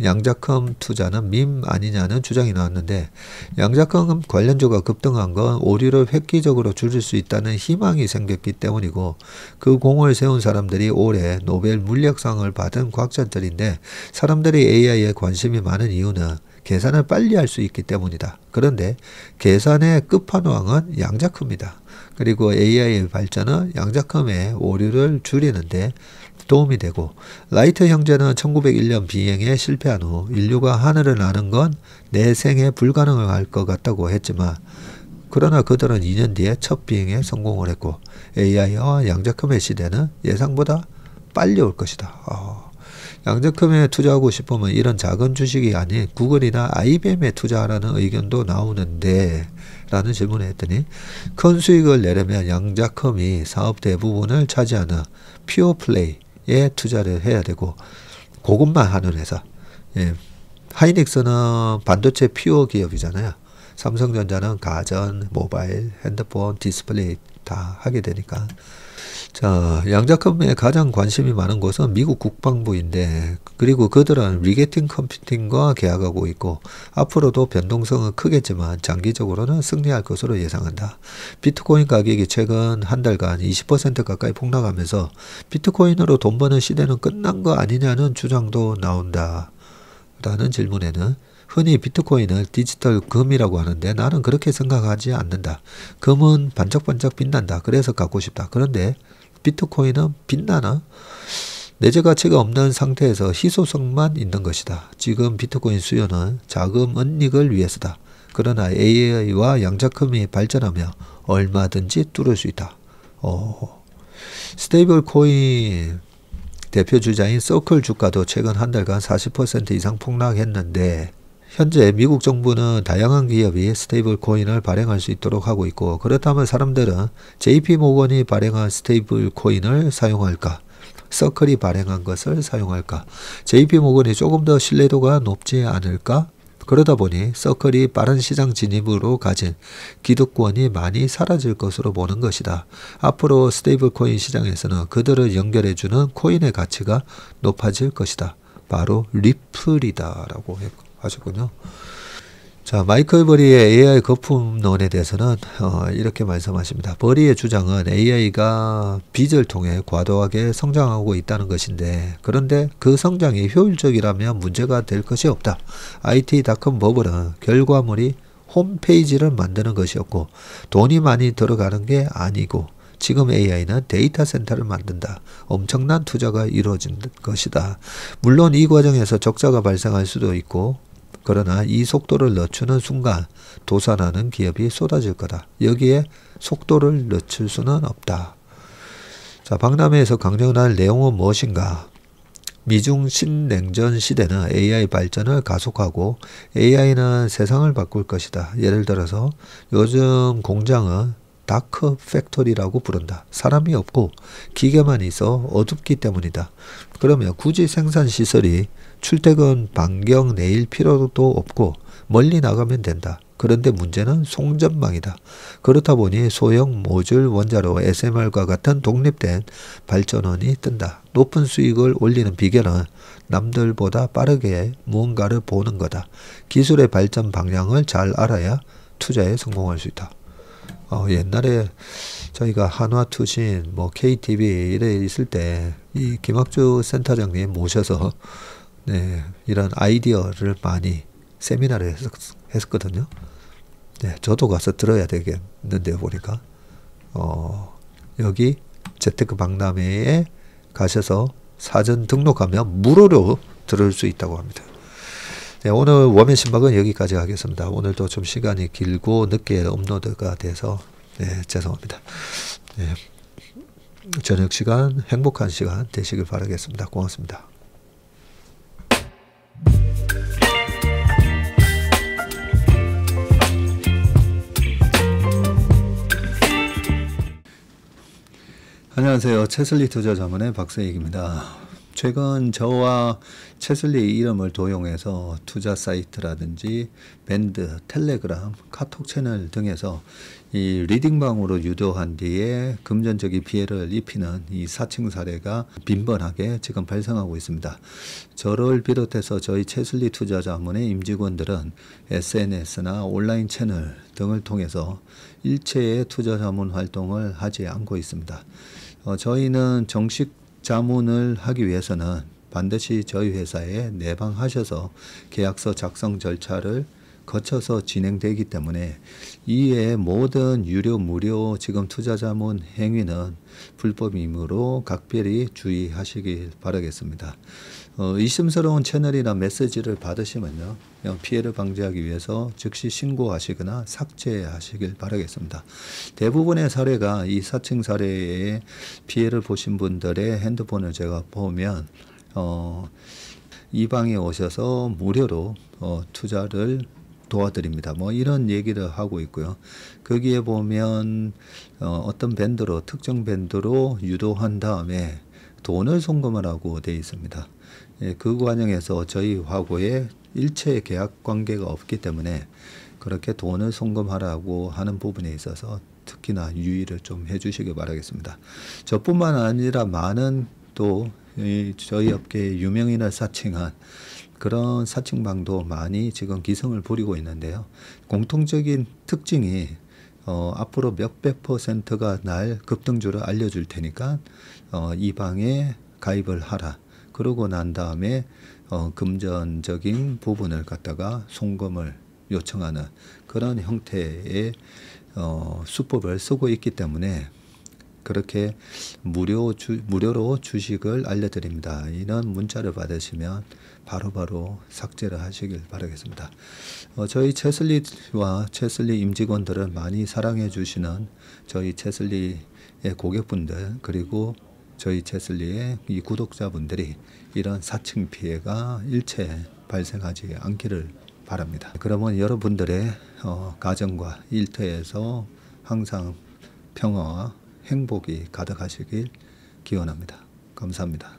양자컴 투자는 밈 아니냐는 주장이 나왔는데, 양자컴 관련주가 급등한 건 오류를 획기적으로 줄일 수 있다는 희망이 생겼기 때문이고, 그 공을 세운 사람들이 올해 노벨 물리학상을 받은 과학자들인데, 사람들이 AI에 관심이 많은 이유는 계산을 빨리 할 수 있기 때문이다. 그런데 계산의 끝판왕은 양자컴이다. 그리고 AI의 발전은 양자컴의 오류를 줄이는데 도움이 되고, 라이트 형제는 1901년 비행에 실패한 후 인류가 하늘을 나는 건 내 생에 불가능할 것 같다고 했지만, 그러나 그들은 2년 뒤에 첫 비행에 성공을 했고, AI와 양자컴의 시대는 예상보다 빨리 올 것이다. 양자컴에 투자하고 싶으면 이런 작은 주식이 아닌 구글이나 IBM에 투자하라는 의견도 나오는데 라는 질문을 했더니, 큰 수익을 내려면 양자컴이 사업 대부분을 차지하는 퓨어플레이에 투자를 해야 되고, 그것만 하는 회사. 하이닉스는 반도체 퓨어 기업이잖아요. 삼성전자는 가전, 모바일, 핸드폰, 디스플레이 다 하게 되니까. 자, 양자컴에 가장 관심이 많은 곳은 미국 국방부인데, 그리고 그들은 리게팅 컴퓨팅과 계약하고 있고, 앞으로도 변동성은 크겠지만 장기적으로는 승리할 것으로 예상한다. 비트코인 가격이 최근 한 달간 20% 가까이 폭락하면서 비트코인으로 돈 버는 시대는 끝난 거 아니냐는 주장도 나온다. 라는 질문에는, 흔히 비트코인을 디지털 금이라고 하는데 나는 그렇게 생각하지 않는다. 금은 반짝반짝 빛난다. 그래서 갖고 싶다. 그런데 비트코인은 빛나나? 내재 가치가 없는 상태에서 희소성만 있는 것이다. 지금 비트코인 수요는 자금 은닉을 위해서다. 그러나 AI와 양자컴이 발전하며 얼마든지 뚫을 수 있다. 스테이블 코인 대표 주자인 서클 주가도 최근 한 달간 40% 이상 폭락했는데, 현재 미국 정부는 다양한 기업이 스테이블 코인을 발행할 수 있도록 하고 있고, 그렇다면 사람들은 JP 모건이 발행한 스테이블 코인을 사용할까? 서클이 발행한 것을 사용할까? JP 모건이 조금 더 신뢰도가 높지 않을까? 그러다 보니 서클이 빠른 시장 진입으로 가진 기득권이 많이 사라질 것으로 보는 것이다. 앞으로 스테이블 코인 시장에서는 그들을 연결해주는 코인의 가치가 높아질 것이다. 바로 리플이다 라고 하셨군요. 자, 마이클 버리의 AI 거품론에 대해서는 이렇게 말씀하십니다. 버리의 주장은 AI가 빚을 통해 과도하게 성장하고 있다는 것인데, 그런데 그 성장이 효율적이라면 문제가 될 것이 없다. IT.com 버블은 결과물이 홈페이지를 만드는 것이었고, 돈이 많이 들어가는 게 아니고, 지금 AI는 데이터 센터를 만든다. 엄청난 투자가 이루어진 것이다. 물론 이 과정에서 적자가 발생할 수도 있고, 그러나 이 속도를 늦추는 순간 도산하는 기업이 쏟아질 거다. 여기에 속도를 늦출 수는 없다. 자, 박람회에서 강연할 내용은 무엇인가? 미중 신냉전 시대는 AI 발전을 가속하고 AI는 세상을 바꿀 것이다. 예를 들어서 요즘 공장은 다크 팩토리라고 부른다. 사람이 없고 기계만 있어 어둡기 때문이다. 그러면 굳이 생산시설이 출퇴근 반경 내일 필요도 없고 멀리 나가면 된다. 그런데 문제는 송전망이다. 그렇다 보니 소형 모듈 원자로 SMR과 같은 독립된 발전원이 뜬다. 높은 수익을 올리는 비결은 남들보다 빠르게 무언가를 보는 거다. 기술의 발전 방향을 잘 알아야 투자에 성공할 수 있다. 옛날에 저희가 한화투신, KTB 이래 있을 때 이 김학주 센터장님 모셔서 이런 아이디어를 많이 세미나를 했었거든요. 저도 가서 들어야 되겠는데 보니까 여기 재테크 박람회에 가셔서 사전 등록하면 무료로 들을 수 있다고 합니다. 오늘 워맨 신박은 여기까지 하겠습니다. 오늘도 좀 시간이 길고 늦게 업로드가 돼서 죄송합니다. 저녁 시간 행복한 시간 되시길 바라겠습니다. 고맙습니다. 안녕하세요. 채슬리 투자자문의 박세익입니다. 최근 저와 채슬리 이름을 도용해서 투자 사이트라든지 밴드, 텔레그램, 카톡 채널 등에서 이 리딩방으로 유도한 뒤에 금전적인 피해를 입히는 이 사칭 사례가 빈번하게 지금 발생하고 있습니다. 저를 비롯해서 저희 채슬리 투자자문의 임직원들은 SNS나 온라인 채널 등을 통해서 일체의 투자자문 활동을 하지 않고 있습니다. 저희는 정식 자문을 하기 위해서는 반드시 저희 회사에 내방하셔서 계약서 작성 절차를 거쳐서 진행되기 때문에 이외의 모든 유료 무료 지금 투자자문 행위는 불법이므로 각별히 주의하시길 바라겠습니다. 의심스러운 채널이나 메시지를 받으시면요, 피해를 방지하기 위해서 즉시 신고하시거나 삭제하시길 바라겠습니다. 대부분의 사례가 이 사칭 사례에 피해를 보신 분들의 핸드폰을 제가 보면 이 방에 오셔서 무료로 투자를 도와드립니다. 이런 얘기를 하고 있고요. 거기에 보면 어떤 밴드로 특정 밴드로 유도한 다음에 돈을 송금하라고 되어 있습니다. 그 과정에서 저희하고의 일체 계약 관계가 없기 때문에 그렇게 돈을 송금하라고 하는 부분에 있어서 특히나 유의를 좀 해주시기 바라겠습니다. 저뿐만 아니라 많은 또 저희 업계의 유명인을 사칭한 그런 사칭방도 많이 지금 기승을 부리고 있는데요. 공통적인 특징이 앞으로 몇백 %가 날 급등주를 알려줄 테니까 이 방에 가입을 하라. 그러고 난 다음에 금전적인 부분을 갖다가 송금을 요청하는 그런 형태의 수법을 쓰고 있기 때문에 그렇게 무료로 주식을 알려드립니다. 이런 문자를 받으시면 바로바로 삭제를 하시길 바라겠습니다. 저희 채슬리와 채슬리 임직원들을 많이 사랑해 주시는 저희 채슬리의 고객분들 그리고 저희 채슬리의 이 구독자분들이 이런 사칭 피해가 일체 발생하지 않기를 바랍니다. 그러면 여러분들의 가정과 일터에서 항상 평화와 행복이 가득하시길 기원합니다. 감사합니다.